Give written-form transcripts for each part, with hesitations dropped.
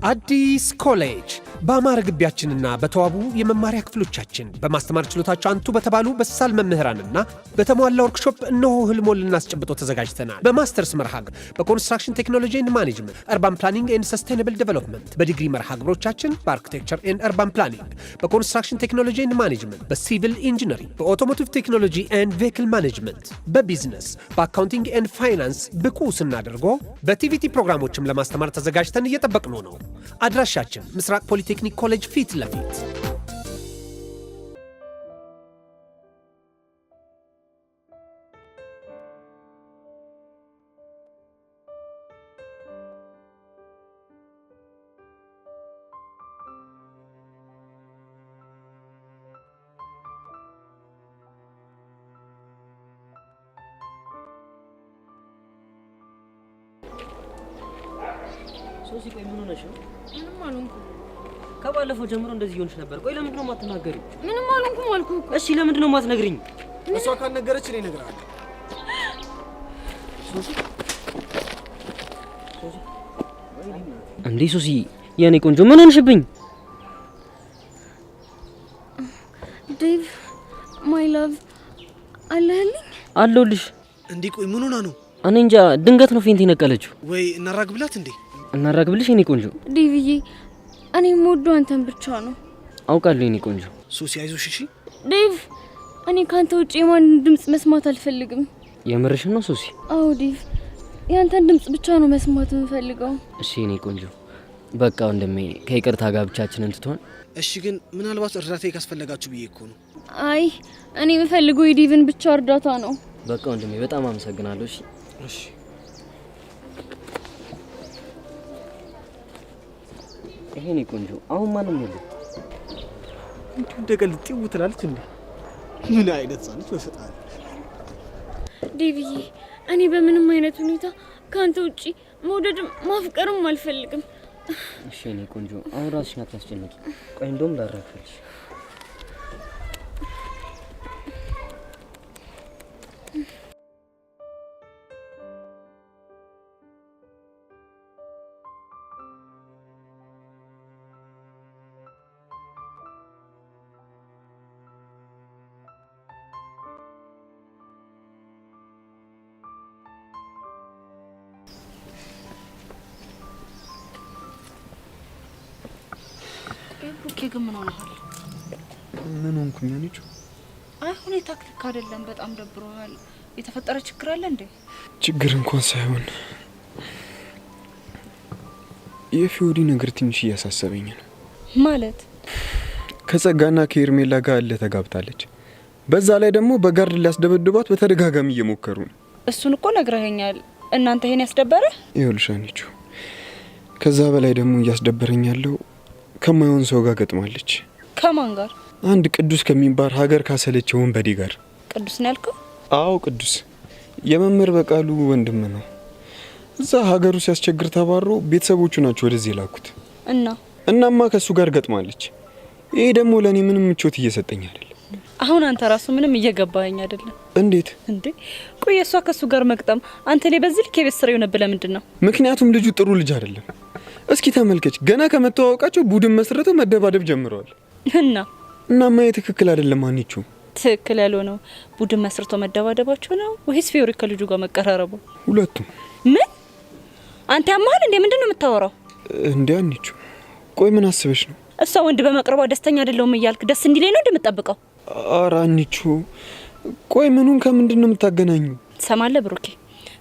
አዲስ ኮሌጅ በአማረ ግቢያችንና በተዋቡ የመማሪያ ክፍሎቻችን በማስተማር ችሎታቸው አንቱ በተባሉ በሳል መምህራንና በተሟላ ወርክሾፕ እነሆ ህልሞን ልናስጨብጦ ተዘጋጅተናል። በማስተርስ መርሃ ግብር በኮንስትራክሽን ቴክኖሎጂ ኤንድ ማኔጅመንት፣ አርባን ፕላኒንግ ኤንድ ሰስቴይነብል ዴቨሎፕመንት፣ በዲግሪ መርሃ ግብሮቻችን በአርኪቴክቸር ኤንድ አርባን ፕላኒንግ፣ በኮንስትራክሽን ቴክኖሎጂ ኤንድ ማኔጅመንት፣ በሲቪል ኢንጂነሪንግ፣ በኦቶሞቲቭ ቴክኖሎጂ ኤንድ ቬሂክል ማኔጅመንት፣ በቢዝነስ፣ በአካውንቲንግ ኤንድ ፋይናንስ ብቁ ስናደርጎ በቲቪቲ ፕሮግራሞችም ለማስተማር ተዘጋጅተን እየጠበቅነው ነው። አድራሻችን ምስራቅ ፖሊቴክኒክ ኮሌጅ ፊት ለፊት። ሶሲ ቆይ ምን ሆነሽ ነው? ምንም አልሆንኩም። ከባለፈው ጀምሮ እንደዚህ ሆነሽ ነበር። ቆይ ለምንድን ነው የማትናገሪው? ምንም አልሆንኩም አልኩህ እኮ። እሺ ለምንድን ነው የማትነግሪኝ? እሷ ካልነገረች እኔ እነግርሃለሁ። ሶሲ እንዴ ሶሲ የኔ ቆንጆ ምን ሆንሽብኝ? ዴቭ ማይ ላቭ አለህልኝ? አለሁልሽ። እንዴ ቆይ ምን ሆና ነው? እኔ እንጃ ድንገት ነው ፌንት የነቀለችው። ወይ እናራግብላት እንዴ? እናራግብልሽ የኔ ቆንጆ? ዴቭዬ እኔ የምወደው አንተን ብቻ ነው። አውቃለሁ የኔ ቆንጆ። ሶሲ አይዞሽ እሺ። ዴቭ እኔ ካንተ ውጪ የማንን ድምጽ መስማት አልፈልግም። የምርሽን ነው ሶሲ? አዎ ዴቭ ያንተን ድምጽ ብቻ ነው መስማት የምፈልገው። እሺ የኔ ቆንጆ በቃ ወንድሜ ከይቅርታ ጋር ብቻችንን ትተን። እሺ ግን ምናልባት እርዳታ ካስፈለጋችሁ ብዬ እኮ ነው። አይ እኔ የምፈልገው የዴቭን ብቻ እርዳታ ነው። በቃ ወንድሜ በጣም አመሰግናለሁ። እሺ እሺ ይሄኔ ቆንጆ አሁን ማንም የለም። እንደቀል ጥው ትላለች እንዴ? ምን አይነት ጻንት ወሰጣል? ዴቭዬ እኔ በምንም አይነት ሁኔታ ካንተ ውጪ መውደድም ማፍቀርም አልፈልግም። እሺ የኔ ቆንጆ አሁን ራስሽን አታስጨንቂ። ቆይ እንደውም ላረጋግጥልሽ። ግን ምን ሆነሃል? ምን ሆንኩኝ አንቺ? አይ ሁኔታ ልክ አይደለም። በጣም ደብሮሃል። የተፈጠረ ችግር አለ እንዴ? ችግር እንኳን ሳይሆን የፊዮዲ ነገር ትንሽ እያሳሰበኝ ነው። ማለት ከጸጋና ከኤርሜላ ጋር አለ ተጋብታለች። በዛ ላይ ደግሞ በጋርድ ሊያስደበድቧት በተደጋጋሚ እየሞከሩ ነው። እሱን እኮ ነግረኸኛል። እናንተ ይሄን ያስደበረ? ይኸውልሽ አንቺ ከዛ በላይ ደግሞ እያስደበረኝ ያለው ከማይሆን ሰው ጋር ገጥማለች። ከማን ጋር? አንድ ቅዱስ ከሚባል ሀገር ካሰለች ወንበዴ ጋር። ቅዱስ ነው ያልከው? አዎ ቅዱስ የመምህር በቃሉ ወንድም ነው። እዛ ሀገሩ ሲያስቸግር ተባሮ ቤተሰቦቹ ናቸው ወደዚህ ላኩት። እናማ ከሱ ጋር ገጥማለች። ይሄ ደግሞ ለኔ ምንም ምቾት እየሰጠኝ አይደለም። አሁን አንተ ራሱ ምንም እየገባኸኝ አይደለም። እንዴት እንዴ? ቆይ እሷ ከሱ ጋር መቅጠም አንተ ላይ በዚህ ልክ የቤት ስራ የሆነብህ ለምንድን ነው? ምክንያቱም ልጁ ጥሩ ልጅ አይደለም። እስኪ ተመልከች፣ ገና ከመተዋወቃቸው ቡድን መስርተው መደባደብ ጀምረዋል። እናማ ትክክል አይደለም። አንቺ ትክክል ያልሆነው ቡድን መስርቶ መደባደባቸው ነው ወይስ ፊዮሪ ከልጁ ጋር መቀራረቡ? ሁለቱም። ምን አንተ ያማል እንዴ? ምንድነው የምታወራው እንዴ? አንቺ ቆይ ምን አስበሽ ነው? እሷ ወንድ በመቅረቧ ደስተኛ አይደለሁም እያልክ ደስ እንዲለኝ ነው እንደምትጠብቀው? ኧረ አንቺ ቆይ ምኑን ከምንድነው የምታገናኙ? ሰማለህ ብሩኬ፣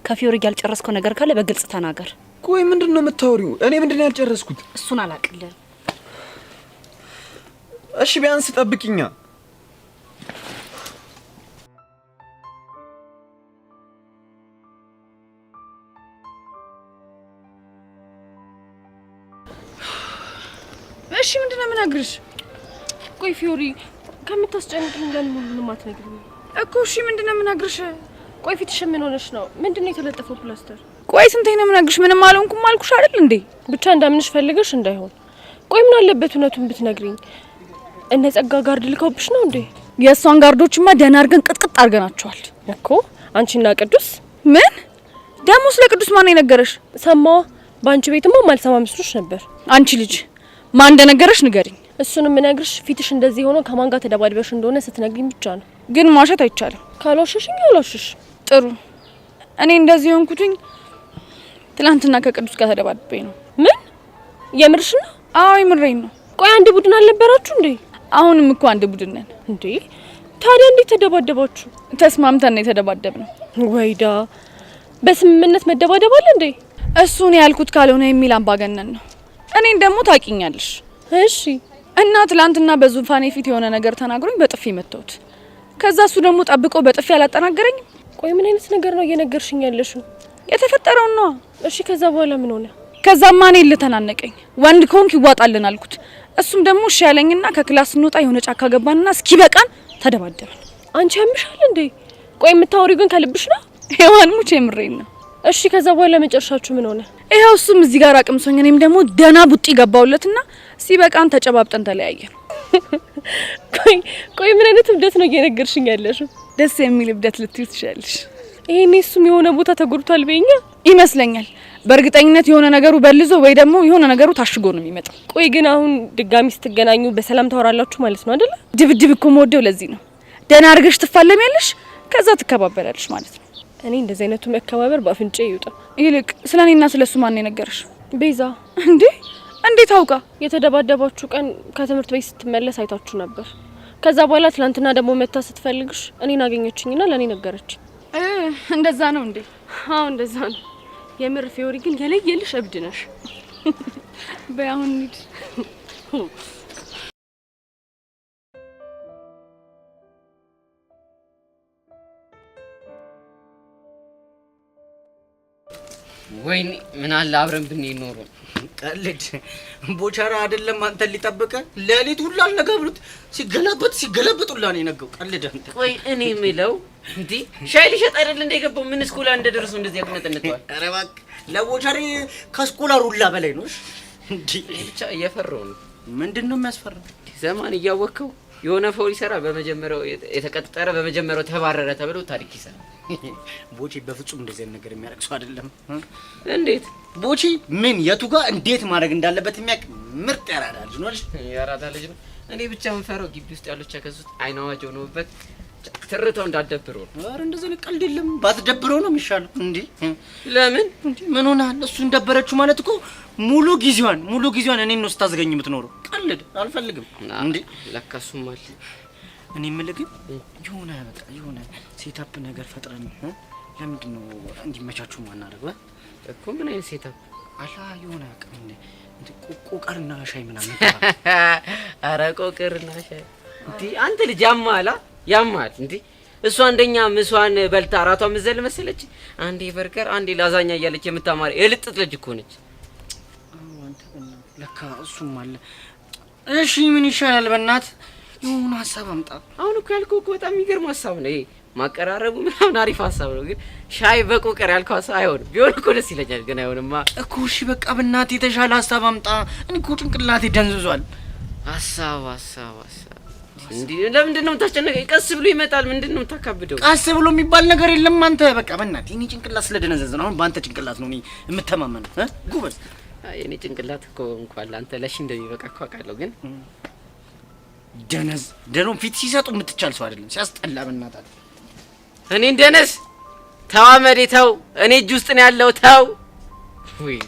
ከፊዮሪ ጋር ያልጨረስከው ነገር ካለ በግልጽ ተናገር። ቆይ ምንድነው የምታወሪው? እኔ ምንድነው ያልጨረስኩት? እሱን አላቅልህ። እሺ ቢያንስ ጠብቂኛ። እሺ ምንድነው የምነግርሽ? ቆይ ፊዮሪ ከምታስጨንቅኝ ለምን ሁሉንም አትነግሪኝ እኮ? እሺ ምንድነው የምነግርሽ? ቆይ ፊትሽ ምን ሆነሽ ነው? ምንድነው የተለጠፈው ፕላስተር? ቆይ ስንቴ ነው የምነግርሽ? ምንም አልሆንኩም አልኩሽ አይደል እንዴ? ብቻ እንዳምንሽ ፈልገሽ እንዳይሆን። ቆይ ምን አለበት እውነቱን ብትነግሪኝ? እነ ጸጋ ጋርድ ልከውብሽ ነው እንዴ? የእሷን ጋርዶችማ ደህና አድርገን ቅጥቅጥ አድርገናቸዋል እኮ። አንቺና ቅዱስ? ምን ደግሞ? ስለ ቅዱስ ማን የነገረሽ? ሰማዋ ባንቺ ቤትማ ማልሰማ መስሎሽ ነበር። አንቺ ልጅ ማን እንደነገረሽ ንገሪኝ። እሱንም ምነግርሽ ፊትሽ እንደዚህ ሆኖ ከማን ጋር ተደባድበሽ እንደሆነ ስትነግሪኝ ብቻ ነው። ግን ማውሸት አይቻልም። ካልዋሸሽኝ አልዋሽሽ። ጥሩ። እኔ እንደዚህ ሆንኩትኝ ትላንትና ከቅዱስ ጋር ተደባድቤ ነው። ምን? የምርሽ ነው? አዎ የምሬን ነው። ቆይ አንድ ቡድን አልነበራችሁ እንዴ? አሁንም እኮ አንድ ቡድን ነን እንዴ። ታዲያ እንዴት ተደባደባችሁ? ተስማምተን ነው የተደባደብነው። ወይዳ በስምምነት መደባደብ አለ እንዴ? እሱን ያልኩት ካልሆነ የሚል አምባገነን ነው። እኔን ደግሞ ታቂኛለሽ። እሺ። እና ትላንትና በዙፋኔ ፊት የሆነ ነገር ተናግሮኝ በጥፊ መተውት። ከዛ እሱ ደግሞ ጠብቆ በጥፊ አላጠናገረኝም። ቆይ ምን አይነት ነገር ነው እየነገርሽኝ ያለሽው? የተፈጠረው ነው። እሺ ከዛ በኋላ ምን ሆነ? ከዛማ እኔ ልተናነቀኝ ወንድ ኮንክ ይዋጣልን አልኩት። እሱም ደግሞ እሺ ያለኝና ከክላስ እንወጣ የሆነ ጫካ ገባንና እስኪ በቃን ተደባደብን። አንቺ ያምሻል እንዴ? ቆይ የምታወሪው ግን ከልብሽ ነው? ሄዋን ሙቼ የምሬን ነው። እሺ ከዛ በኋላ መጨረሻችሁ ምን ሆነ? ይሄው እሱም እዚህ ጋር አቅምሶኝ እኔም ደግሞ ደና ቡጢ ገባውለትና ሲበቃን ተጨባብጠን ተለያየን። ቆይ ምን አይነት እብደት ነው እየነገርሽኝ ያለሽው? ደስ የሚል እብደት ልትዩ ትችላለሽ። ይሄኔ እሱም የሆነ ቦታ ተጎድቷል በእኛ ይመስለኛል። በእርግጠኝነት የሆነ ነገሩ በልዞ ወይ ደግሞ የሆነ ነገሩ ታሽጎ ነው የሚመጣው። ቆይ ግን አሁን ድጋሚ ስትገናኙ በሰላም ታወራላችሁ ማለት ነው አይደለ? ድብድብ እኮ መወደው ለዚህ ነው። ደና አርገሽ ትፋለሚያለሽ፣ ከዛ ትከባበላለሽ ማለት ነው። እኔ እንደዚህ አይነቱ መከባበር በአፍንጬ ይውጣ። ይልቅ ስለኔና ስለሱ ማን የነገረሽ? ቤዛ። እንዴ እንዴት አውቃ? የተደባደባችሁ ቀን ከትምህርት ቤት ስትመለስ አይታችሁ ነበር። ከዛ በኋላ ትላንትና ደግሞ መታ ስትፈልግሽ እኔን አገኘችኝና ለኔ ነገረች። እንደዛ ነው እንዴ? አዎ እንደዛ ነው። የምር ፊዮሪ ግን የለየልሽ እብድ ነሽ። በአሁን እንሂድ። ወይኔ ምን አለ አብረን ብንሄድ ኖሮ። ቀልድ ቦቻራ አይደለም አንተን ሊጠብቀ ለሊት ሁሉ አልነጋብሉት ሲገለበጥ ሁላ ነው የነገው። ቀልድ አንተ። ቆይ እኔ የምለው እንዴ ሻይ ሊሸጥ አይደል እንደገባው ምን ስኩላ እንደደረሱ እንደዚህ ያቅነጠነጠዋል? ኧረ እባክህ ለቦቻሪ ከስኩላ ሩላ በላይ ነው እንዴ። ብቻ እየፈራው ነው። ምንድነው የሚያስፈራው? ዘማን እያወከው የሆነ ፎሪ ሰራ በመጀመሪያው የተቀጠረ በመጀመሪያው ተባረረ ተብሎ ታሪክ ይሰራል። ቦቼ በፍጹም እንደዚህ አይነት ነገር የሚያደርግ ሰው አይደለም። እንዴት ቦቼ ምን የቱ ጋር እንዴት ማድረግ እንዳለበት የሚያውቅ ምርጥ ያራዳ ልጅ ነው። ያራዳ ልጅ ነው። እኔ ብቻ የምፈራው ግቢ ውስጥ ያሉት ቸከሱት አይናዋጅ ሆነውበት ትርተው እንዳደብረው ነው። ኧረ እንደዚህ ነው ቀልድ የለም። ባትደብረው ነው የሚሻለው። እንዴ ለምን ምን ሆናል? እሱን ደበረችው ማለት እኮ ሙሉ ጊዜዋን እኔን ነው ስታዝገኝ የምትኖረው። ቀልድ አልፈልግም። እንዴ ለካሱም አለ። እኔ የምልህ ግን የሆነ ሴታፕ ነገር ፈጥረን ለምንድን ነው እንዲመቻችሁ ማናደርገው እኮ? ምን አይነት ሴታፕ አላ? የሆነ ቆቀርና ሻይ ምናምን። ኧረ ቆቀርና ሻይ እንዴ! አንተ ልጅ ያማል እንዴ! እሷ አንደኛ ምሷን በልታ አራቷን ምዘል መሰለች። አንዴ በርገር አንዴ ላዛኛ እያለች የምታማር የልጥጥ ልጅ እኮ ነች። አንተ ለካ እሱም አለ። እሺ ምን ይሻላል? በእናት የሆነ ሀሳብ አምጣ። አሁን እኮ ያልከው እኮ በጣም የሚገርም ሀሳብ ነው። ይሄ ማቀራረቡ ምናምን አሪፍ ሀሳብ ነው። ግን ሻይ በቆቀር ያልከው ሀሳብ አይሆንም። ቢሆን እኮ ደስ ይለኛል፣ ግን አይሆንማ እኮ። እሺ በቃ በእናት የተሻለ ሀሳብ አምጣ። እኔ እኮ ጭንቅላቴ ደንዝዟል። ሀሳብ እንዴ! ለምንድን ነው የምታስጨነቀኝ? ቀስ ብሎ ይመጣል። ምንድን ነው የምታካብደው? ቀስ ብሎ የሚባል ነገር የለም። አንተ በቃ በእናት እኔ ጭንቅላት ስለደነዘዘ ነው። አሁን በአንተ ጭንቅላት ነው እኔ የምተማመነው። ጉበዝ የኔ ጭንቅላት እኮ እንኳን ለአንተ ለሺ እንደሚበቃ እኮ አውቃለሁ። ግን ደኖ ፊት ሲሰጡ የምትቻል ሰው አይደለም። ሲያስጠላ በእናትህ። እኔ እንደነስ ተዋመዴ ተው። እኔ እጅ ውስጥ ነው ያለው ተው። ወይ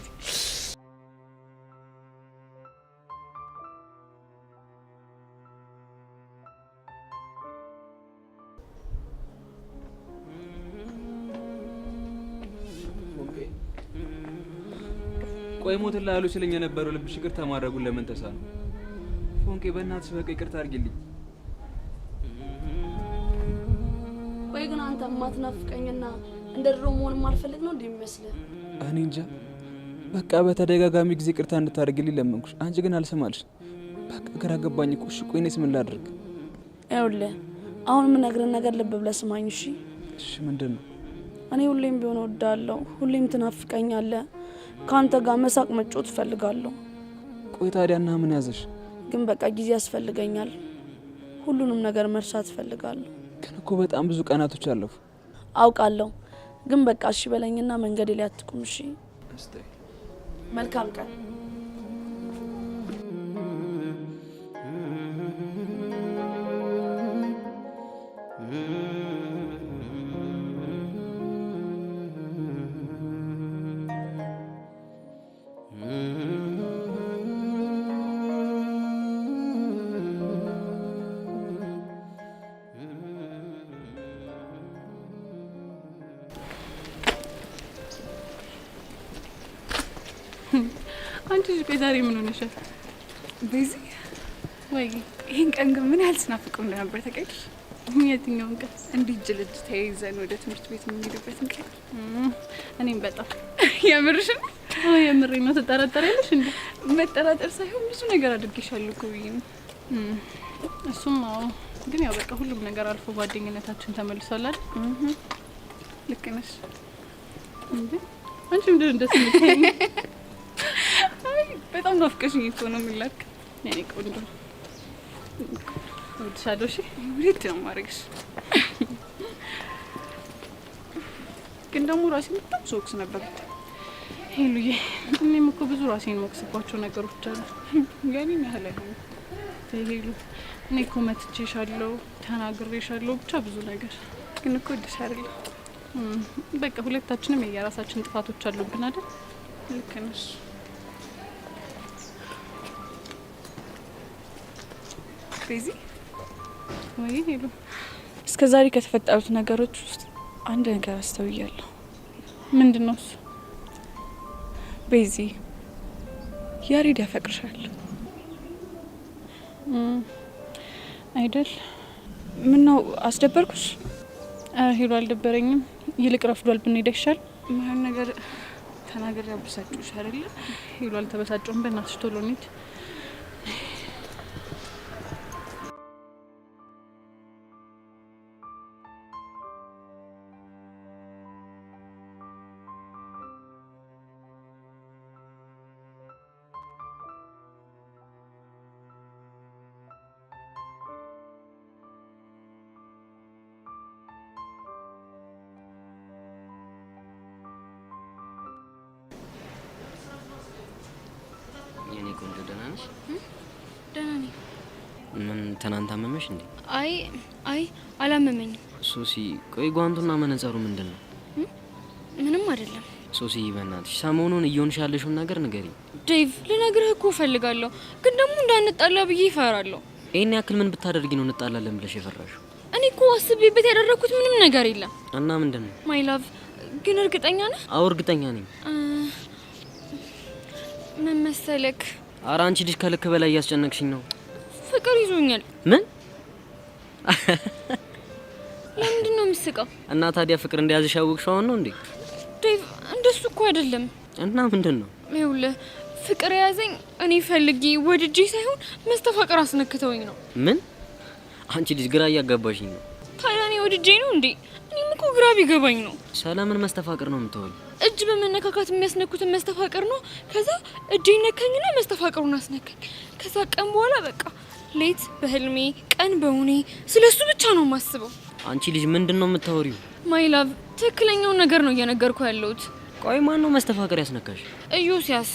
ቆይ ሞትላ ያሉ ስለኛ የነበረው ልብሽ ይቅርታ ማድረጉን ለምን ተሳነ? ፎንቄ በእናትሽ በቃ ይቅርታ አድርጊልኝ። ቆይ ግን አንተ ማትናፍቀኝና እንደ ድሮ መሆን ማልፈልግ ነው እንደሚመስልህ? እኔ እንጃ በቃ በተደጋጋሚ ጊዜ ይቅርታ እንድታደርጊልኝ ለመንኩሽ፣ አንቺ ግን አልሰማልሽ። በቃ ግራ ገባኝ እኮ። እሺ ቆይ እኔስ ምን ላድርግ? ይኸውልህ አሁን የምነግርህን ነገር ልብ ብለህ ስማኝ እሺ? እሺ ምንድን ነው? እኔ ሁሌም ቢሆን እወዳለሁ፣ ሁሌም ትናፍቀኛለህ። ካንተ ጋር መሳቅ መጫወት እፈልጋለሁ። ቆይ ታዲያና ምን ያዘሽ? ግን በቃ ጊዜ ያስፈልገኛል። ሁሉንም ነገር መርሳት እፈልጋለሁ። ግን እኮ በጣም ብዙ ቀናቶች አለፉ። አውቃለሁ፣ ግን በቃ እሺ በለኝና መንገዴ ላይ አትቁም እሺ? መልካም ቀን። አንቺ ልጅ ዛሬ ምን ሆነሻል? በዚህ ወይ ይሄን ቀን ግን ምን ያህል ስናፍቀው እንደነበር ተቀይር። የትኛውን ቀን? እንዲህ እጅ ለእጅ ተያይዘን ወደ ትምህርት ቤት የምንሄድበትን ቀን። እኔም በጣም የምርሽን? አዎ የምሬን ነው። ትጠራጠሪያለሽ እንዴ? መጠራጠር ሳይሆን ብዙ ነገር አድርጌሻለሁ እኮ ብዬሽ ነው። እሱም አዎ፣ ግን ያው በቃ ሁሉም ነገር አልፎ ጓደኝነታችን ተመልሷል አይደል? ልክ ነሽ እንዴ? አንቺ ምንድን እንደዚህ የምትይኝ? በጣም ናፍቀሽኝ እኮ ነው የምላክ። የኔ ቆንጆ እወድሻለሁ። እሺ ወዴት ነው የማደርግሽ? ግን ደግሞ ራሴን በጣም ስወቅስ ነበር ሄሉዬ። እኔም እኮ ብዙ ራሴን የምወቅስባቸው ነገሮች አሉ። ያኔን ያህል አይሆንም ሄሉ። እኔ እኮ መትቼሻለሁ፣ ተናግሬሻለሁ፣ ብቻ ብዙ ነገር። ግን እኮ እወድሻለሁ። በቃ ሁለታችንም የየራሳችን ጥፋቶች አሉብን አይደል? ልክ ነሽ። ቤዚ ወይ ሄሉ፣ እስከ ዛሬ ከተፈጠሩት ነገሮች ውስጥ አንድ ነገር አስተውያለሁ። ምንድን ነው እሱ? ቤዚ ያሬድ ያፈቅርሻል አይደል? ምን ነው አስደበርኩሽ? ሄሉ አልደበረኝም። ይልቅ ረፍዷል፣ ብንሄድ ይሻል። ማን ነገር ተናገር ያበሳጭሽ አይደለ? ሄሉ አልተበሳጨውም። በእናትሽ ቶሎ እንሂድ። የኔ ቆንጆ ደህና ነሽ? ደህና ነኝ። ምን ትናንት አመመሽ እንዴ? አይ አላመመኝም። ሶሲ ቆይ ጓንቱና መነጸሩ ምንድን ነው? ምንም አይደለም። ሶሲ በእናትሽ ሰሞኑን እየሆንሽ ያለሽውን ነገር ንገሪኝ። ዴቭ ልነግርህ እኮ እፈልጋለሁ፣ ግን ደግሞ እንዳንጣላ ብዬ እፈራለሁ። ይሄን ያክል ምን ብታደርጊ ነው እንጣላለን ብለሽ የፈራሽው? እኔ እኮ አስቤበት ያደረኩት ምንም ነገር የለም። እና ምንድን ነው? ማይ ላቭ ግን እርግጠኛ ነህ? አዎ እርግጠኛ ነኝ። ምን መሰለክ? ኧረ አንቺ ልጅ ከልክ በላይ እያስጨነቅሽኝ ነው። ፍቅር ይዞኛል። ምን? ለምንድን ነው የምትስቀው? እና ታዲያ ፍቅር እንደያዝሽ ያወቅሽው አሁን ነው እንዴ? ዴቭ እንደሱ እኮ አይደለም። እና ምንድን ነው? ይኸውልህ ፍቅር የያዘኝ እኔ ፈልጌ ወድጄ ሳይሆን መስተፋቅር አስነክተውኝ ነው። ምን? አንቺ ልጅ ግራ እያጋባሽኝ ነው። ታዲያ እኔ ወድጄ ነው እንዴ? እኔም እኮ ግራ ቢገባኝ ነው። ስለምን መስተፋቅር ነው የምትወኝ? እጅ በመነካካት የሚያስነኩትን መስተፋቅር ነው። ከዛ እጄ ነካኝና መስተፋቅሩን አስነካኝ። ከዛ ቀን በኋላ በቃ ሌት በህልሜ ቀን በውኔ ስለሱ ብቻ ነው የማስበው። አንቺ ልጅ ምንድን ነው የምታወሪው? ማይ ላቭ ትክክለኛውን ነገር ነው እየነገርኩ ያለሁት። ቆይ ማን ነው መስተፋቅር ያስነካሽ? ኢዮስያስ።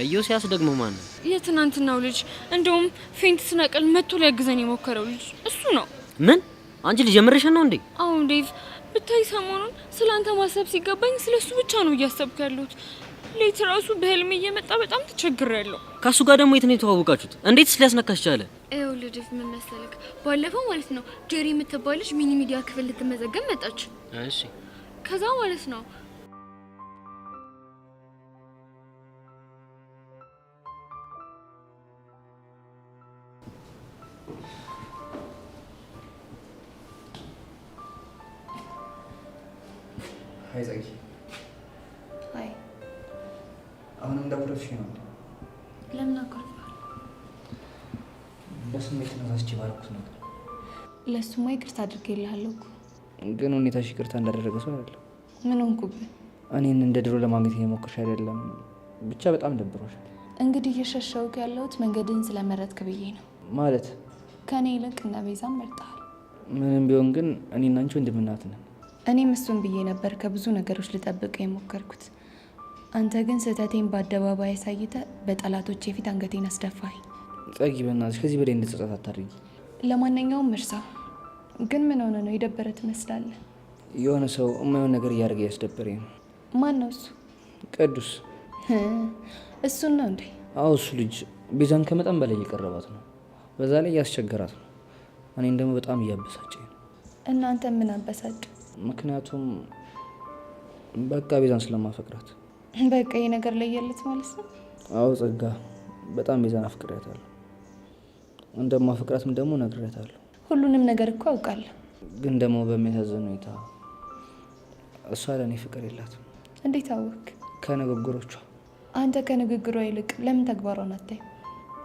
ኢዮስያስ ደግሞ ማን ነው? የትናንትናው ልጅ እንደውም ፌንት ስነቅል መጥቶ ሊያግዘን የሞከረው ልጅ እሱ ነው። ምን? አንቺ ልጅ የምርሽን ነው እንዴ? አዎ ዴቭ፣ ብታይ ሰሞኑን ስላንተ ማሰብ ሲገባኝ ስለሱ ብቻ ነው እያሰብኩ ያለሁት። ሌት ራሱ በህልሜ እየመጣ በጣም ተቸግሬያለሁ። ከሱ ጋር ደግሞ የት ነው የተዋወቃችሁት? እንዴትስ ሊያስነካሽ ቻለ? ይኸውልህ ዴቭ ምን መሰለክ፣ ባለፈው ማለት ነው ጄሪ የምትባል ልጅ ሚኒ ሚዲያ ክፍል ልትመዘገብ መጣች። እሺ። ከዛ ማለት ነው ሀይ ጸጊ። አይ አሁንም እንዳኩረፍሽ ነው? ለምን አኮርፋለሁ? በስሜት ተነሳስቼ ባልኩት ነገር ለሱማ ይቅርታ አድርጌልሃለሁ እኮ። ግን ሁኔታሽ ይቅርታ እንዳደረገ ሰው አይደለም። ምን ሆንኩብህ? እኔን እንደ ድሮ ለማግኘት እየሞከርሽ አይደለም። ብቻ በጣም ደብሮሻል። እንግዲህ እየሸሸውክ ያለሁት መንገድህን ስለመረጥክ ብዬ ነው። ማለት ከእኔ ይልቅ እነ ቤዛን መርጠሃል። ምንም ቢሆን ግን እኔና አንቺ ወንድምና እህት ነን። እኔም እሱን ብዬ ነበር ከብዙ ነገሮች ልጠብቅ የሞከርኩት። አንተ ግን ስህተቴን በአደባባይ አሳይተ በጠላቶቼ ፊት አንገቴን አስደፋኝ። ጸጊ በእናትሽ ከዚህ በላይ እንድትጸጸት አታድርጊ። ለማንኛውም እርሳው። ግን ምን ሆነ ነው የደበረ ትመስላለህ? የሆነ ሰው የማይሆን ነገር እያደረገ ያስደበረኝ ነው። ማን ነው እሱ? ቅዱስ። እሱን ነው እንዴ? አዎ እሱ ልጅ ቤዛን ከመጠን በላይ እየቀረባት ነው። በዛ ላይ እያስቸገራት ነው። እኔን ደግሞ በጣም እያበሳጨኝ ነው። እናንተ ምን አበሳጭ? ምክንያቱም በቃ ቤዛን ስለማፈቅራት። በቃ ይሄ ነገር ለየለት ማለት ነው? አዎ ጸጋ፣ በጣም ቤዛን አፍቅሬያታለሁ። እንደማፈቅራትም ደግሞ ነግሬያታለሁ። ሁሉንም ነገር እኮ አውቃለሁ። ግን ደግሞ በሚያሳዝን ሁኔታ እሷ ለእኔ ፍቅር የላትም። እንዴት አወቅ? ከንግግሮቿ። አንተ ከንግግሯ ይልቅ ለምን ተግባሯን አታይም?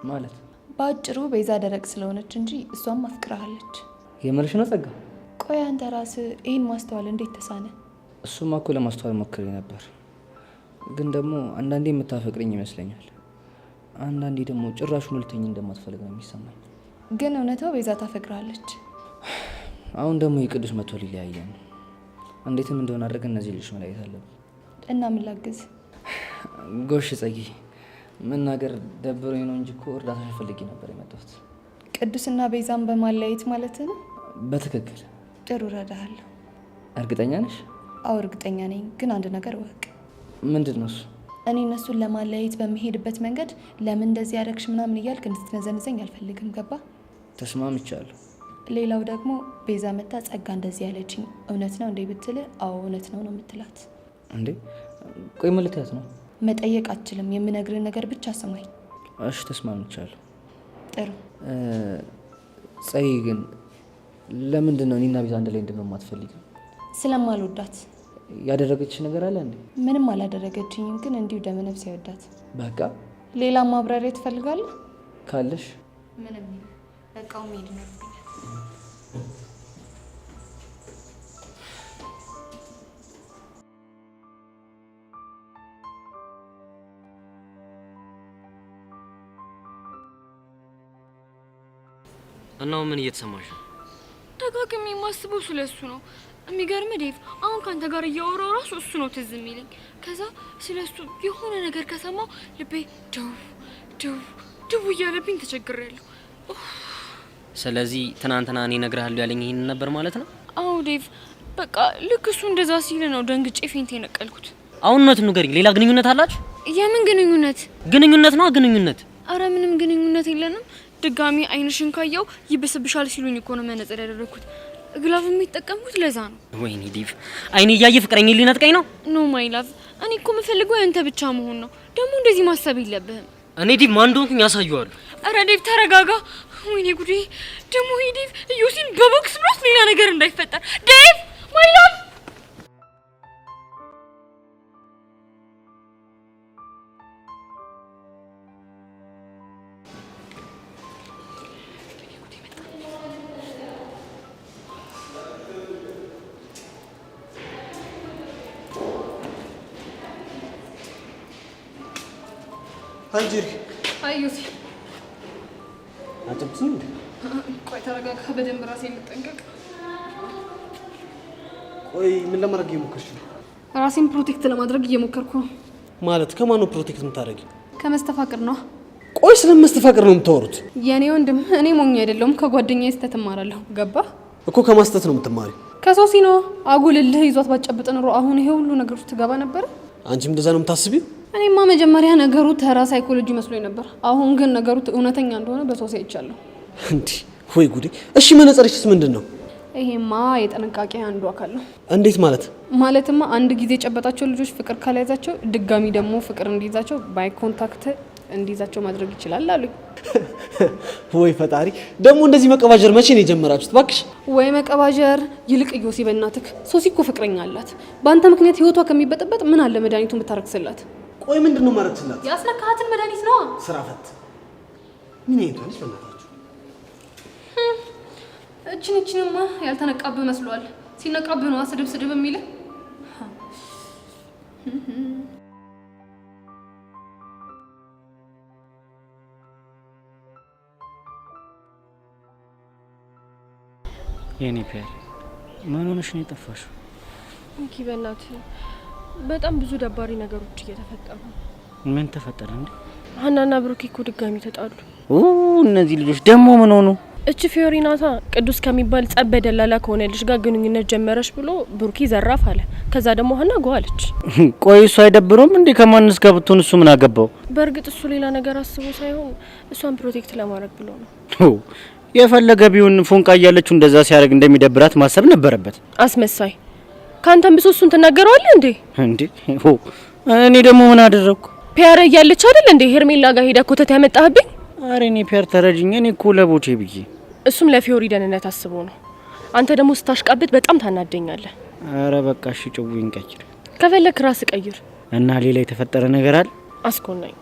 ማለት በአጭሩ ቤዛ ደረቅ ስለሆነች እንጂ እሷም አፍቅራሃለች። የምርሽ ነው ጸጋ? ቆይ አንተ ራስህ ይህን ማስተዋል እንዴት ተሳነ? እሱማ እኮ ለማስተዋል ሞክሬ ነበር። ግን ደግሞ አንዳንዴ የምታፈቅርኝ ይመስለኛል፣ አንዳንዴ ደግሞ ጭራሹ ልተኝ እንደማትፈልግ ነው የሚሰማኝ። ግን እውነታው ቤዛ ታፈቅራለች። አሁን ደግሞ የቅዱስ መቶ ሊለያየን ነው። እንዴትም እንደሆነ አድርገን እነዚህ ልጆች መለያየት አለብን። እና ምን ላግዝ? ጎሽ ጸጊ፣ መናገር ደብሮኝ ነው እንጂ እኮ እርዳታ ፈልጌ ነበር የመጣሁት። ቅዱስና ቤዛን በማለያየት ማለት ነው? በትክክል። ጥሩ እረዳሃለሁ። እርግጠኛ ነሽ? አዎ እርግጠኛ ነኝ። ግን አንድ ነገር እወቅ። ምንድን ነው እሱ? እኔ እነሱን ለማለያየት በሚሄድበት መንገድ ለምን እንደዚህ ያደረግሽ ምናምን እያልክ እንድትነዘንዘኝ አልፈልግም። ገባ? ተስማምቻለሁ። ሌላው ደግሞ ቤዛ መታ ጸጋ እንደዚህ ያለችኝ እውነት ነው እንዴ ብትል፣ አዎ እውነት ነው ነው የምትላት። እንዴ ቆይ ምን ልትያት ነው? መጠየቅ አትችልም። የምነግርህ ነገር ብቻ ስማኝ። እሺ ተስማምቻለሁ። ጥሩ። ጸጊ ግን ለምንድን ነው እኔና ቤዛ አንድ ላይ እንድንሆን የማትፈልጊው? ስለማልወዳት። ያደረገች ነገር አለ እንዴ? ምንም አላደረገችኝም፣ ግን እንዲሁ ደመነፍስ ያወዳት። በቃ ሌላ ማብራሪያ ትፈልጋለህ? ካለሽ። ምንም በቃው ሄድ ነው። እናው ምን እየተሰማሽ ነው? ደጋግሜ የማስበው ስለሱ ነው። የሚገርም ዴቭ፣ አሁን ካንተ ጋር እያወራው ራሱ እሱ ነው ትዝ የሚለኝ። ከዛ ስለሱ የሆነ ነገር ከሰማው ልቤ ደው ደው ደው እያለብኝ ተቸግሬያለሁ። ስለዚህ ትናንትና እኔ እነግርሃለሁ ያለኝ ይሄን ነበር ማለት ነው? አዎ ዴቭ፣ በቃ ልክ እሱ እንደዛ ሲል ነው ደንግጬ ፌንት የነቀልኩት። አሁን እውነቱን ንገሪኝ። ሌላ ግንኙነት አላችሁ? የምን ግንኙነት? ግንኙነት ነው ግንኙነት። አረ ምንም ግንኙነት የለንም። ድጋሚ አይንሽን ካየው ይብስብሻል ሲሉኝ እኮ ነው መነጽር ያደረኩት። ግላቭ የሚጠቀምኩት ለዛ ነው። ወይኔ ዴቭ፣ አይኔ እያየ ፍቅረኛ ሊነጥቀኝ ነው። ኖ ማይ ላቭ፣ እኔ እኮ የምፈልገው ያንተ ብቻ መሆን ነው። ደግሞ እንደዚህ ማሰብ የለብህም። እኔ ዴቭ ማን እንደሆንኩኝ ያሳየዋለሁ። አረ ዴቭ ተረጋጋ። ወይኔ ጉዴ! ደግሞ ይሄ ዴቭ እዮሲን በቦክስ ብሎት ሌላ ነገር እንዳይፈጠር። ዴቭ ማይ ላቭ አንጂሪ አዩሲ አጥብጥኝ እንዴ? ቆይ ተረጋጋ፣ በደንብ ራሴን ልጠንቀቅ። ቆይ ምን ለማድረግ እየሞከርሽ ነው? ራሴን ፕሮቴክት ለማድረግ እየሞከርኩ ነው። ማለት ከማን ነው ፕሮቴክት የምታደርጊው? ከመስተፋቅር ነው። ቆይ ስለመስተፋቅር ነው የምታወሩት? የኔ ወንድም፣ እኔ ሞኝ አይደለሁም። ከጓደኛዬ ስህተት እማራለሁ። ገባ እኮ ከማስተት ነው የምትማሪው? ከሶሲ ነው። አጉልልህ ይዟት ባጨብጥ ኑሮ አሁን ይሄ ሁሉ ነገር ውስጥ ትገባ ነበር። አንቺም እንደዛ ነው የምታስቢው? እኔማ መጀመሪያ ነገሩ ተራ ሳይኮሎጂ መስሎኝ ነበር። አሁን ግን ነገሩ እውነተኛ እንደሆነ በሶሲ አይቻለሁ። እንዴ ወይ ጉዴ! እሺ መነጽርሽስ ምንድን ነው? ይሄማ የጥንቃቄ አንዱ አካል ነው። እንዴት ማለት? ማለትማ አንድ ጊዜ የጨበጣቸው ልጆች ፍቅር ካልያዛቸው ድጋሚ ደግሞ ፍቅር እንዲይዛቸው ባይ ኮንታክት እንዲይዛቸው ማድረግ ይችላል አሉኝ። ወይ ፈጣሪ! ደግሞ እንደዚህ መቀባጀር መቼ ነው የጀመራችሁት? እባክሽ ወይ መቀባጀር። ይልቅ ዮሲ በእናትህ ሶሲ እኮ ፍቅረኛ አላት። በአንተ ምክንያት ህይወቷ ከሚበጠበጥ ምን አለ መድኃኒቱን ብታረግስላት? ቆይ ምንድን ነው ማረግስላት? ያስነካሃትን መድኃኒት ነው። ስራ ፈት ምን ይሄዳልሽ? በእናታችሁ እችንማ ያልተነቃብህ መስሏል። ሲነቃብህ ነው ስድብ ስድብ የሚልህ። የኔ ፒያር ምን ሆነሽ ነው የጠፋሽው? እንኪ በእናትህ በጣም ብዙ ደባሪ ነገሮች እየተፈጠሩ። ምን ተፈጠረ እንዴ? ሀናና ብሩኬ እኮ ድጋሚ ተጣሉ። እነዚህ ልጆች ደግሞ ምን ሆኑ? እቺ ፊዮሪ ናታ ቅዱስ ከሚባል ጸበ ደላላ ከሆነ ልጅ ጋር ግንኙነት ጀመረሽ ብሎ ብሩኬ ዘራፍ አለ። ከዛ ደግሞ ሀና ጓለች። ቆይ እሱ አይደብረውም እንዴ? ከማንስ ጋር ብትሆን እሱ ምን አገባው? በእርግጥ እሱ ሌላ ነገር አስቦ ሳይሆን እሷን ፕሮቴክት ለማድረግ ብሎ ነው። የፈለገ ቢሆን ፎንቃ እያለችው እንደዛ ሲያደርግ እንደሚደብራት ማሰብ ነበረበት። አስመሳይ ካንተም ብሶ እሱን ትናገረዋለህ እንዴ? እንዴ እኔ ደግሞ ምን አደረኩ? ፒያር እያለች አይደል እንዴ ሄርሜላ ጋር ሄዳ ኮተት ያመጣህብኝ? አሬ እኔ ፒያር ተረጅኝ። እኔ እኮ ለቦቼ ብዬ። እሱም ለፊዮሪ ደህንነት አስቦ ነው። አንተ ደግሞ ስታሽቃብጥ በጣም ታናደኛለህ። አረ በቃ እሺ ጭውኝ ቀይር። ከፈለክ ራስ ቀይር። እና ሌላ የተፈጠረ ነገር አለ? አስኮናኝ።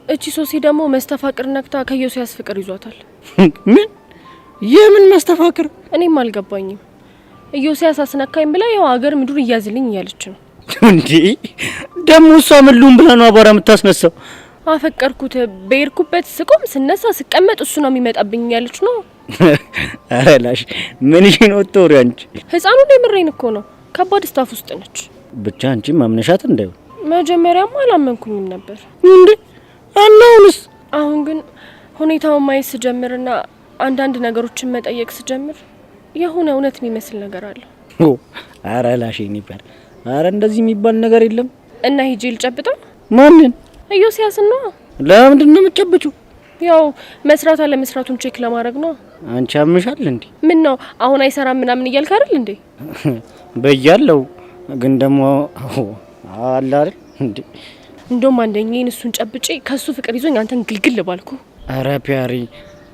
እቺ ሶሲ ደግሞ መስተፋቅር ነክታ ከዮሲያስ ፍቅር ይዟታል። ምን? የምን መስተፋቅር? እኔም አልገባኝም። ዮሲያስ አስነካኝ ብላ ያው ሀገር ምድር እያዝልኝ እያለች ነው። እንዴ ደግሞ እሷ ምሉን ብላ ነው አቧራ የምታስነሳው? አፈቀርኩት በሄድኩበት ስቆም ስነሳ ስቀመጥ እሱ ነው የሚመጣብኝ ያለች ነው። አረ ላሽ ምን ነው ተወሪ አንቺ? ህፃኑ እንደምረኝ እኮ ነው። ከባድ ስታፍ ውስጥ ነች። ብቻ አንቺ ማምነሻት እንዳይው። መጀመሪያማ አላመንኩኝም ነበር። እንዴ አናውንስ? አሁን ግን ሁኔታውን ማየት ስጀምርና አንዳንድ ነገሮችን መጠየቅ ስጀምር የሆነ እውነት የሚመስል ነገር አለ። አረ ላሽ ይባል። አረ እንደዚህ የሚባል ነገር የለም። እና ሂጂ ልጨብጠው። ማንን? ዮሲያስን ነው። ለምንድን ነው የምትጨብጪው? ያው መስራት አለ መስራቱን ቼክ ለማድረግ ነው። አንቺ አምሻል እንዴ? ምን ነው አሁን አይሰራም ምናምን እያልክ አይደል እንዴ? በያለው ግን ደግሞ አለ አይደል እንዴ? እንደውም አንደኛዬን እሱን ጨብጬ ከሱ ፍቅር ይዞኝ አንተን ግልግል ባልኩ። አረ ፒያሪ፣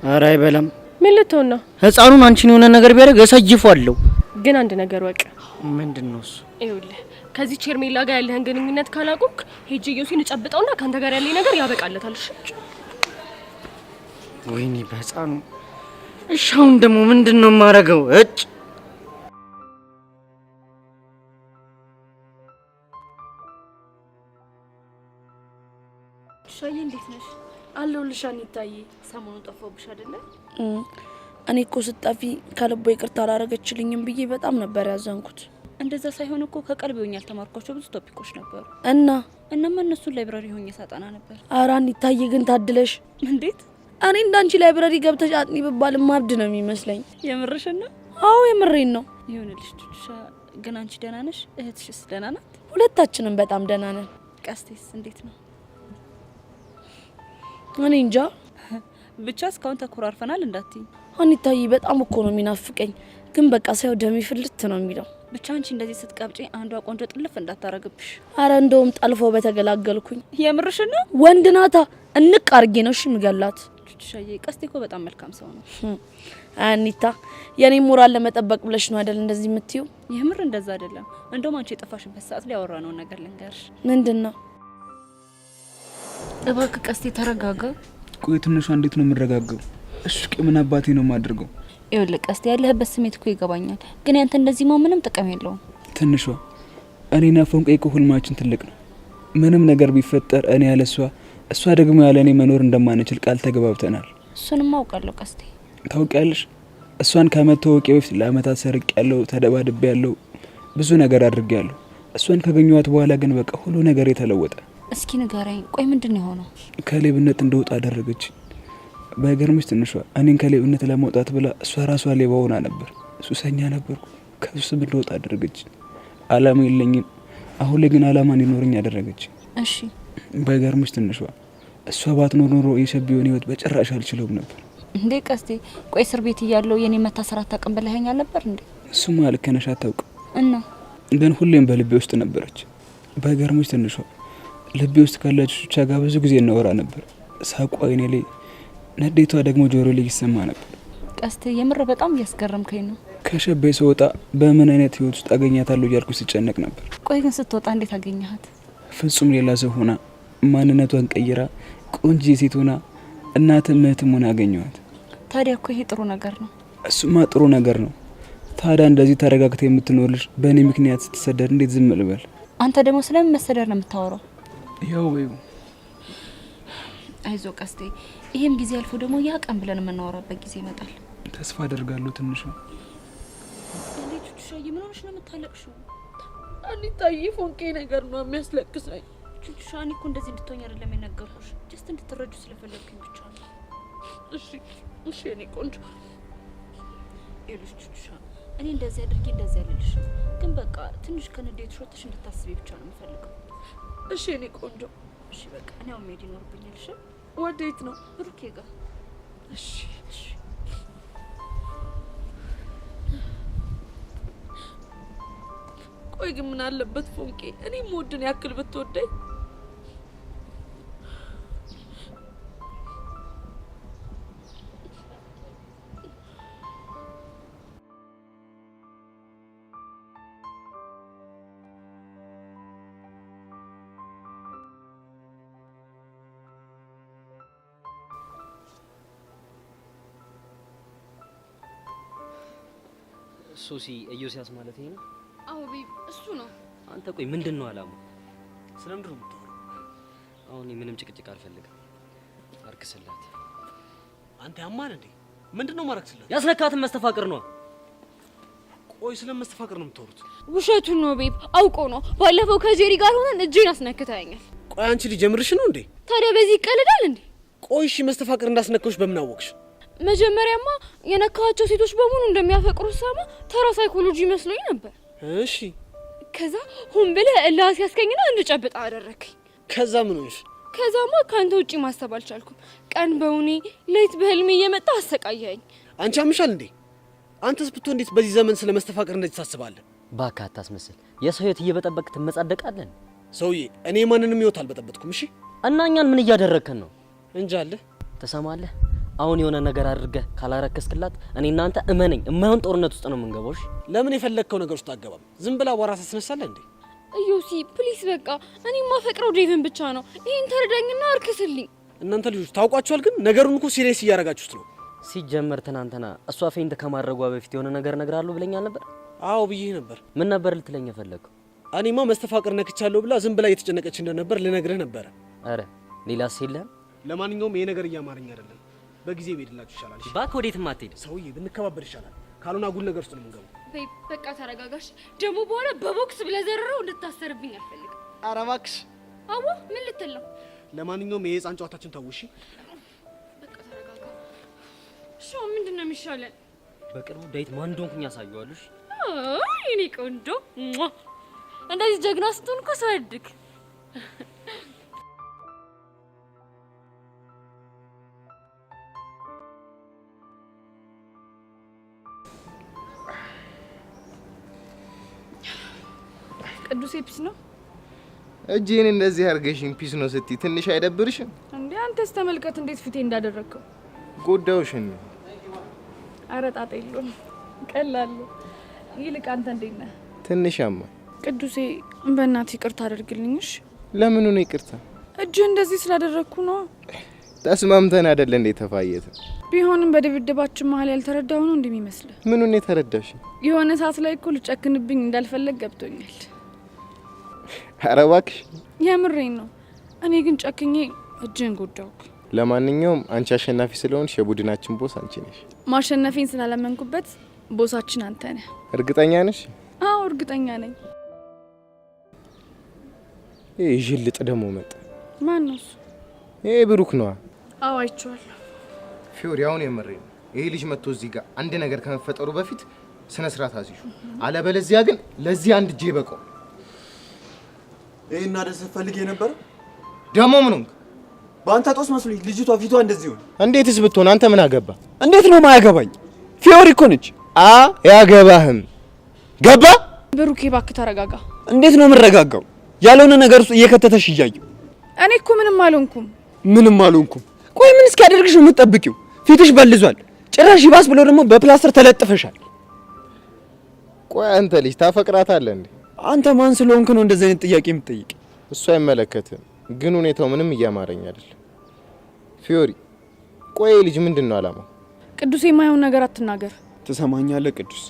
አረ አይበላም። ምን ልትሆን ነው? ህፃኑን አንቺን የሆነ ነገር ቢያደርግ እሰጅፋለሁ። ግን አንድ ነገር ወቅ። ምንድነው እሱ? ይኸውልህ ከዚህ ሄርሜላ ጋር ያለህን ግንኙነት ካላቆክ ሄጄ ዮሲን ጨብጠውና ካንተ ጋር ያለኝ ነገር ያበቃለታል። ወይኔ በህፃኑ። እሺ አሁን ደግሞ ምንድነው የማደርገው? እጭ ሻዬ እንዴት ነሽ? አለሁልሽ አኒታዬ። ሰሞኑን ጠፋሁብሽ አይደለ? እኔ እኮ ስጠፊ ከልቦ ይቅርታ አላረገችልኝም ብዬ በጣም ነበር ያዘንኩት። እንደዛ ሳይሆን እኮ ከቀልብ ሆኜ ያልተማርኳቸው ብዙ ቶፒኮች ነበሩ እናማ እነሱን ላይብራሪ ሆኜ ሳጠና ነበር። ኧረ አኒታዬ ግን ታድለሽ። እንዴት? እኔ እንዳንቺ ላይብራሪ ገብተሽ አጥኒ ብባል ማብድ ነው የሚመስለኝ። የምርሽን ነው? አዎ የምሬን ነው። ይሁንልሽ ቱሻ። ግን አንቺ ደህና ነሽ? እህትሽስ ደህና ናት? ሁለታችንም በጣም ደህና ነን። ቀስቴስ እንዴት ነው? እኔ እንጃ ብቻ እስካሁን ተኮራርፈናል እንዳትይ። አኒታዬ በጣም እኮ ነው የሚናፍቀኝ። ግን በቃ ሳይው ደሜ ፍልት ነው የሚለው። ብቻ አንቺ እንደዚህ ስትቀብጪ አንዷ ቆንጆ ጥልፍ እንዳታረግብሽ። አረ እንደውም ጠልፎ በተገላገልኩኝ። የምርሽን ነው? ወንድ ናታ እንቅ አርጌ ነው እሺ ምገላት። ሻዬ ቀስቴ እኮ በጣም መልካም ሰው ነው። አኒታ የኔ ሞራል ለመጠበቅ ብለሽ ነው አይደል እንደዚህ የምትዩ? የምር እንደዛ አይደለም። እንደውም አንቺ የጠፋሽበት ሰዓት ላይ ያወራነው ነገር ልንገርሽ። ምንድነው? እባክህ ቀስቴ ተረጋጋ። ቆይ ትንሿ እንዴት ነው የምረጋጋው? እሺ ምን አባቴ ነው የማደርገው? ይኸውልህ ቀስቴ ያለህበት ስሜት እኮ ይገባኛል፣ ግን ያንተ እንደዚህ ምንም ጥቅም የለውም። ትንሿ እኔና ፎንቄ እኮ ህልማችን ትልቅ ነው። ምንም ነገር ቢፈጠር እኔ ያለ እሷ ደግሞ ያለ እኔ መኖር እንደማንችል ቃል ተገባብተናል። እሱንም አውቃለሁ ቀስቴ። ታውቂያለሽ፣ እሷን ከመተዋወቄ በፊት ለአመታት ሰርቄያለሁ፣ ተደባድቤያለሁ፣ ብዙ ነገር አድርጌያለሁ። እሷን ካገኘኋት በኋላ ግን በቃ ሁሉ ነገር የተለወጠ። እስኪ ንገረኝ፣ ቆይ ምንድነው የሆነው? ከሌብነት እንደወጣ አደረገች። በገርምሽ ትንሿ እኔን ከሌብነት ለማውጣት ብላ እሷ ራሷ ሌባ ሆና ነበር። ሱሰኛ ነበርኩ፣ ከሱስም እንደወጣ አደረገች። አላማ የለኝም፣ አሁን ላይ ግን አላማ እንዲኖረኝ አደረገች። እሺ በገርምሽ ትንሿ እሷ ባትኖር ኖሮ የሸቢውን ህይወት በጭራሽ አልችለውም ነበር። እንዴ ቀስቴ፣ ቆይ እስር ቤት እያለሁ የኔ መታሰር አታውቅም ብለኸኛል ነበር እንዴ? እሱማ ልክ ነሽ፣ አታውቅም እና ግን ሁሌም በልቤ ውስጥ ነበረች። በገርምሽ ትንሿ ልቤ ውስጥ ካለች ብቻ ጋር ብዙ ጊዜ እናወራ ነበር። ሳቋ አይኔ ላይ፣ ንዴቷ ደግሞ ጆሮ ላይ ይሰማ ነበር። ቀስቴ የምር በጣም እያስገረምከኝ ነው። ከሸቤ ስወጣ በምን አይነት ህይወት ውስጥ አገኛታለሁ እያልኩ ስጨነቅ ነበር። ቆይ ግን ስትወጣ እንዴት አገኘሃት? ፍጹም ሌላ ሰው ሆና፣ ማንነቷን ቀይራ፣ ቆንጆ ሴት ሆና፣ እናትም እህትም ሆና አገኘኋት። ታዲያ እኮ ይሄ ጥሩ ነገር ነው። እሱማ ጥሩ ነገር ነው። ታዲያ እንደዚህ ተረጋግተ የምትኖር ልጅ በእኔ ምክንያት ስትሰደድ እንዴት ዝም ልበል? አንተ ደግሞ ስለምን መሰደር ነው የምታወራው? ያው በይው። አይዞ ቀስቴ፣ ይሄም ጊዜ አልፎ ደግሞ ያ ቀን ብለን የምናወራበት ጊዜ ይመጣል። ተስፋ አደርጋለሁ። ትንሹ እንዴት ሻዬ፣ ምን ሆነሽ ነው የምታለቅሽው? አኒታዬ ፎንቄ ነገር ነው የሚያስለቅሰኝ። ቹቹሻ እኔ እኮ እንደዚህ እንድትሆኝ አይደለም የነገርኩሽ፣ ጀስት እንድትረጁ ስለፈለግኩኝ ብቻ ነው። እሺ እኔ ቆንጆ ይኸውልሽ ቹቹሻ፣ እኔ እንደዚህ አድርጌ እንደዚህ አልልሽ፣ ግን በቃ ትንሽ ከንዴት ሾተሽ እንድታስቢ ብቻ ነው የምፈልገው። እሺ እኔ ቆንጆ። እሺ በቃ እኔ አሁን መሄድ ይኖርብኛል። እሺ ወዴት ነው? ብሩኬ ጋር። እሺ ቆይ ግን ምን አለበት ፎንቄ እኔ ሞድን ያክል ብትወደኝ? ሶሲ ኢዮስያስ ማለት ይሄ ነው? አዎ ቤብ እሱ ነው። አንተ ቆይ ምንድነው አላማው? ስለምንድነው የምታወራው? አሁን ምንም ጭቅጭቅ አልፈልግም። አርክስላት። አንተ ያማን እንዴ? ምንድነው ማረክስላት? ያስነካትን መስተፋቅር ነው። ቆይ ስለመስተፋቅር ነው የምታወሩት? ውሸቱን ነው ቤብ፣ አውቆ ነው። ባለፈው ከጄሪ ጋር ሆነን እጄን አስነክታኛል። ቆይ አንቺ ልጅ ጀምርሽ ነው እንዴ? ታዲያ በዚህ ይቀልዳል እንዴ? ቆይ እሺ መስተፋቅር እንዳስነካውሽ በምን አወቅሽ? መጀመሪያማ የነካቸው ሴቶች በሙሉ እንደሚያፈቅሩ ሰማ ተራ ሳይኮሎጂ መስሎኝ ነበር። እሺ ከዛ ሁን ብለህ እላስ ያስከኝና እንድጨብጣ አደረከኝ። ከዛ ምን ሆነሽ? ከዛማ ካንተ ውጪ ማሰብ አልቻልኩም። ቀን በውኔ ሌት በህልሜ እየመጣ አሰቃየኝ። አንቺ አምሻል እንዴ? አንተስ ብትሆን እንዴት በዚህ ዘመን ስለ መስተፋቅር እንደዚህ ታስባለህ? ባካ አታስመስል። የሰው ህይወት እየበጠበቅ ትመጻደቃለን። ሰውዬ እኔ ማንንም ህይወት አልበጠበጥኩም። እሺ እና እኛን ምን እያደረግከን ነው? እንጃለ ተሰማለህ? አሁን የሆነ ነገር አድርገህ ካላረከስክላት እኔ እናንተ እመነኝ የማይሆን ጦርነት ውስጥ ነው የምንገባው። እሺ ለምን የፈለግከው ነገር ውስጥ አገባም? ዝም ብላ ወራ ታስነሳለህ እንዴ? ኢዮሲ ፕሊስ በቃ እኔ ማፈቅረው ዴቭን ብቻ ነው። ይሄን ተረዳኝና አርክስልኝ። እናንተ ልጆች ታውቋቸዋል፣ ግን ነገሩን እኮ ሲሪየስ እያደረጋችሁት ነው። ሲጀመር ትናንትና እሷ ፌንት ከማድረጓ በፊት የሆነ ነገር እነግራለሁ ብለኛል ነበር። አዎ ብዬ ነበር። ምን ነበር ልትለኝ የፈለግከው? እኔማ መስተፋቅር ነክቻለሁ ብላ ዝም ብላ እየተጨነቀች እንደነበር ልነግርህ ነበረ። አረ ሌላስ የለህም? ለማንኛውም ይሄ ነገር እያማረኝ አይደለም። በጊዜ ብሄድላችሁ ይሻላል። እሺ እባክህ ወዴትም አትሄድ። ሰውዬ ብንከባበር ይሻላል። ካልሆነ አጉል ነገር ውስጥ ነው የምንገባው። በቃ ተረጋጋሽ። ደግሞ በኋላ በቦክስ ብለህ ዘርረው እንድታሰርብኝ አልፈልግም። ኧረ እባክሽ። አዎ ምን ልትል ነው? ለማንኛውም ይሄ ህፃን ጨዋታችን ተው እሺ። በቃ ተረጋጋ። እሺ ምንድን ነው የሚሻለን? በቅርቡ ዳዊት ማን እንደሆንኩኝ ያሳየዋለሽ። እኔ ቆንጆ እንደዚህ ጀግና ስትሆን እኮ ሰው ያድግ። ቅዱስ ፒስ ነው እጄን እንደዚህ አርገሽኝ ፒስ ነው ስትይ ትንሽ አይደብርሽም እንዴ? አንተስ ተመልከት እንዴት ፊቴ እንዳደረከው። ጎዳውሽን። ኧረ ጣጣ የለውም ቀላል። ይልቅ አንተ እንዴት ነህ? ትንሽ አማ ቅዱሴ በእናትህ ይቅርታ አድርግልኝሽ። ለምኑ ነው ይቅርታ? እጅ እንደዚህ ስላደረኩ ነው። ተስማምተን አይደል እንዴ ተፋየተ? ቢሆንም በድብድባችን መሀል ያልተረዳው ነው እንደሚመስል። ምኑን ነው የተረዳሽ? የሆነ ሰዓት ላይ እኮ ልጨክንብኝ እንዳልፈለግ ገብቶኛል። ኧረ እባክሽ የምሬን ነው። እኔ ግን ጨክኜ እጅን ጎዳውክ። ለማንኛውም አንቺ አሸናፊ ስለሆንሽ የቡድናችን ቦስ አንቺ ነሽ። ማሸነፌን ስላለመንኩበት ቦሳችን አንተ ነህ። እርግጠኛ ነሽ? አዎ እርግጠኛ ነኝ። ይሄ ጅልጥ ደግሞ መጣ። ማን ነው እሱ? ይሄ ብሩክ ነው። አዎ አይቼዋለሁ። ፊዮሪ አሁን የምሬን ነው። ይሄ ልጅ መጥቶ እዚህ ጋር አንድ ነገር ከመፈጠሩ በፊት ስነ ስርዓት አዝዡ። አለበለዚያ ግን ለዚህ አንድ እጄ በቀው። ይሄና ደስ ፈልጌ ነበር። ደሞ ምን ሆንክ? በአንተ ጦስ መስሎኝ ልጅቷ ፊቷ እንደዚህ ሆነ። እንዴትስ ብትሆን አንተ ምን አገባ? እንዴት ነው ማያገባኝ? ፊዮሪ እኮ ነች። ያገባህም ገባ። ብሩኬ እባክህ ተረጋጋ። እንዴት ነው የምረጋጋው? ያልሆነ ነገር ውስጥ እየከተተሽ እያየሁ። እኔ እኮ ምንም አልሆንኩም። ምንም አልሆንኩም? ቆይ ምን እስኪያደርግሽ ነው የምትጠብቂው? ፊትሽ በልዟል። ጭራሽ ይባስ ብሎ ደግሞ በፕላስተር ተለጥፈሻል። ቆይ አንተ ልጅ ታፈቅራታለህ እንዴ? አንተ ማን ስለሆንክ ነው እንደዚህ አይነት ጥያቄ የምትጠይቅ? እሱ አይመለከትም፣ ግን ሁኔታው ምንም እያማረኝ አይደለም። ፊዮሪ ቆይ ልጅ ምንድነው አላማው? ቅዱስ የማይሆን ነገር አትናገር። ትሰማኛለህ ቅዱስ?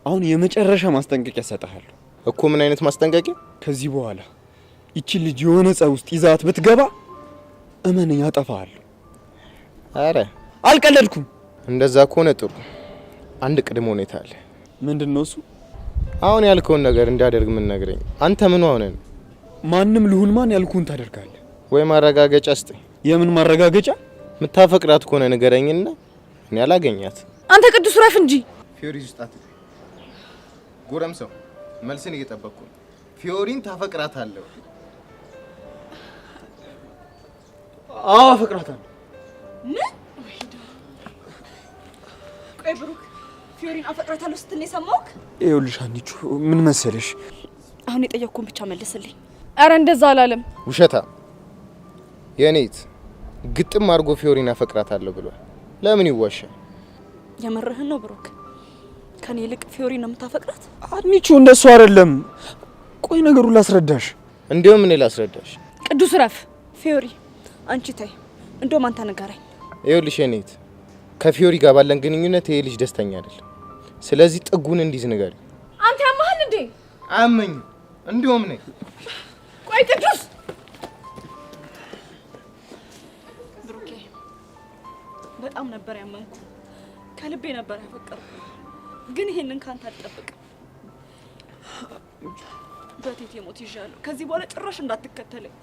አሁን የመጨረሻ ማስጠንቀቂያ ሰጣለሁ። እኮ ምን አይነት ማስጠንቀቂያ? ከዚህ በኋላ ይቺ ልጅ የሆነ ጸብ ውስጥ ይዛት ብትገባ እመነኝ አጠፋሃለሁ። አረ አልቀለድኩም። እንደዛ ከሆነ ጥሩ። አንድ ቅድመ ሁኔታ አለ። ምንድነው እሱ? አሁን ያልከውን ነገር እንዳደርግ ምን ነግረኝ? አንተ ምን ሆነህ? ማንም ልሁን ማን ያልኩን ታደርጋለህ ወይ? ማረጋገጫ ስጠኝ። የምን ማረጋገጫ? ምታፈቅራት ከሆነ ንገረኝና እኔ አላገኛት። አንተ ቅዱስ ረፍ እንጂ ፊዮሪ ውስጣት ጎረምሳው መልስን እየጠበቅኩ ነው። ፊዮሪን ታፈቅራታለህ? አዎ አፈቅራታለሁ። ምን? ቆይ ብሩክ ፊዮሪን አፈቅራታለሁ ስትል የሰማሁህ? ይኸውልሽ አንቺ ምን መሰለሽ፣ አሁን የጠየቅኩህን ብቻ መልስልኝ። አረ እንደዛ አላለም። ውሸታ የኔት ግጥም አድርጎ ፊዮሪን አፈቅራታለሁ ብሏል። ለምን ይዋሻል? የምርህን ነው ብሩክ? ከኔ ይልቅ ፊዮሪን ነው የምታፈቅራት? አንቺ እንደሱ አይደለም። ቆይ ነገሩን ላስረዳሽ። እንዴውም እኔ ላስረዳሽ። ቅዱስ ረፍ ፊዮሪ አንቺ ታይ፣ እንደውም አንተ ንገረኝ። ይኸውልሽ የኔት ከፊዮሪ ጋር ባለን ግንኙነት ይሄ ልጅ ደስተኛ አይደለም። ስለዚህ ጥጉን እንዲዝ ንገሪ። አንተ ያማህል እንዴ? አያመኝም። እንዴውም ነኝ። ቆይ ቅዱስ ብሩኬ፣ በጣም ነበር ያመንኩ፣ ከልቤ ነበር ያፈቀርኩ። ግን ይሄንን ካንተ አልጠብቅም። በቴቴ ሞት ይዣለሁ። ከዚህ በኋላ ጭራሽ እንዳትከተለኝ።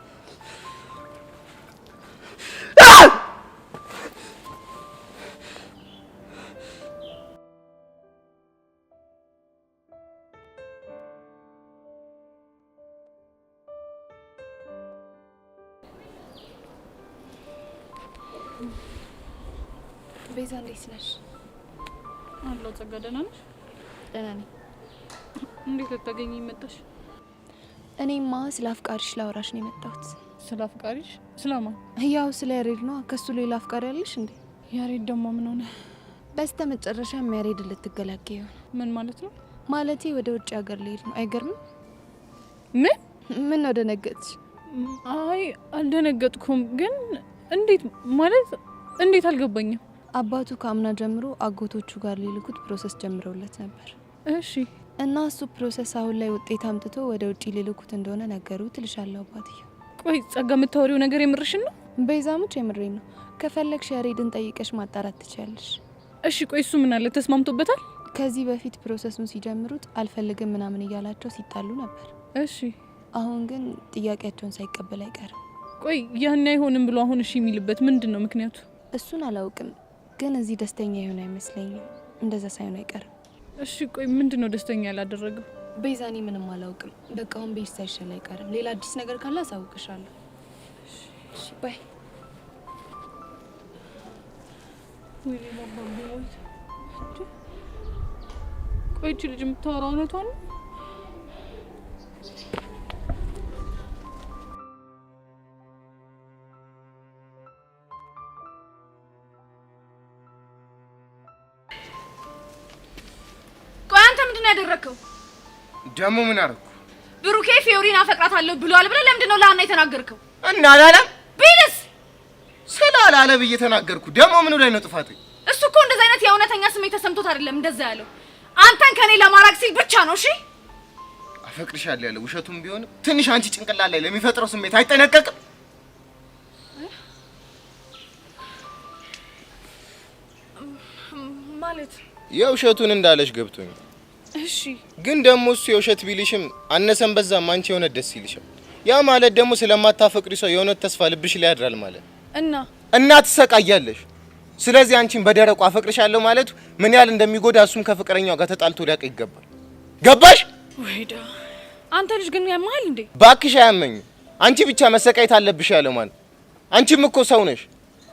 ቤዛ እንዴት ነሽ? አለሁ ጸጋ። ደህና ነሽ? ደህና ነኝ። እንዴት ልታገኚኝ መጣሽ? እኔማ ስለ አፍቃሪሽ ላወራሽ ነው የመጣሁት። ስለ አፍቃሪሽ? ስለማን? ያው ስለ ያሬድ ነው። ከሱ ሌላ አፍቃሪ ያለሽ እንዴ? ያሬድ ደግሞ ምን ሆነ? በስተ መጨረሻም ያሬድ ልትገላገይ ይሆን? ምን ማለት ነው? ማለቴ ወደ ውጭ ሀገር ልሄድ ነው። አይገርምም? ምን ነው ደነገጥሽ? አይ አልደነገጥኩም፣ ግን እንዴት ማለት እንዴት አልገባኝም። አባቱ ከአምና ጀምሮ አጎቶቹ ጋር ሊልኩት ፕሮሰስ ጀምረውለት ነበር። እሺ። እና እሱ ፕሮሰስ አሁን ላይ ውጤት አምጥቶ ወደ ውጪ ሊልኩት እንደሆነ ነገሩት። ልሻለሁ አባትየው። ቆይ ጸጋ፣ የምታወሪው ነገር የምርሽን ነው? ቤዛሙች የምሬን ነው። ከፈለግሽ ያሬድን ጠይቀሽ ማጣራት ትችያለሽ። እሺ። ቆይ እሱ ምን አለ? ተስማምቶበታል? ከዚህ በፊት ፕሮሰሱን ሲጀምሩት አልፈልግም ምናምን እያላቸው ሲጣሉ ነበር። እሺ። አሁን ግን ጥያቄያቸውን ሳይቀበል አይቀርም። ቆይ ያን አይሆንም ብሎ አሁን እሺ የሚልበት ምንድን ነው ምክንያቱ? እሱን አላውቅም፣ ግን እዚህ ደስተኛ ይሆን አይመስለኝም። እንደዛ ሳይሆን አይቀርም። እሺ። ቆይ ምንድን ነው ደስተኛ ያላደረገው? ቤዛኔ ምንም አላውቅም። በቃ አሁን ቤት ሳይሻል አይቀርም። ሌላ አዲስ ነገር ካለ አሳውቅሻለሁ። እሺ ባይ። ወይ ቆይ እቺ ልጅ የምታወራው እውነቷን ነው? ያደረከው ደሞ ምን አረኩ? ብሩኬ ፊዮሪን አፈቅራታለሁ ብሏል ብለህ ለምንድን ነው ለአና የተናገርከው? እና አላለም ቢልስ ስላላለ ብዬ ተናገርኩ። ደሞ ምኑ ላይ ነው ጥፋቴ? እሱ እኮ እንደዛ አይነት የእውነተኛ ስሜት ተሰምቶት አይደለም እንደዛ ያለው፣ አንተን ከኔ ለማራቅ ሲል ብቻ ነው። እሺ አፈቅርሻለሁ ያለው ውሸቱም ቢሆን ትንሽ አንቺ ጭንቅላት ላይ ለሚፈጥረው ስሜት አይጠነቀቅም? ማለት የውሸቱን እንዳለሽ ገብቶኝ። እሺ ግን ደግሞ እሱ የውሸት ቢልሽም አነሰን በዛም አንቺ የሆነ ደስ ይልሻል። ያ ማለት ደግሞ ስለማታፈቅሪ ሰው የሆነ ተስፋ ልብሽ ላይ ያድራል ማለት እና ትሰቃያለሽ። ስለዚህ አንቺን በደረቁ አፈቅርሻለሁ ማለት ምን ያህል እንደሚጎዳ እሱም ከፍቅረኛው ጋር ተጣልቶ ሊያውቅ ይገባል። ገባሽ? ወይዳ አንተ ልጅ ግን ያማል እንዴ? ባክሽ አያመኝ። አንቺ ብቻ መሰቃየት አለብሽ ያለው ማለት አንቺም እኮ ሰው ነሽ።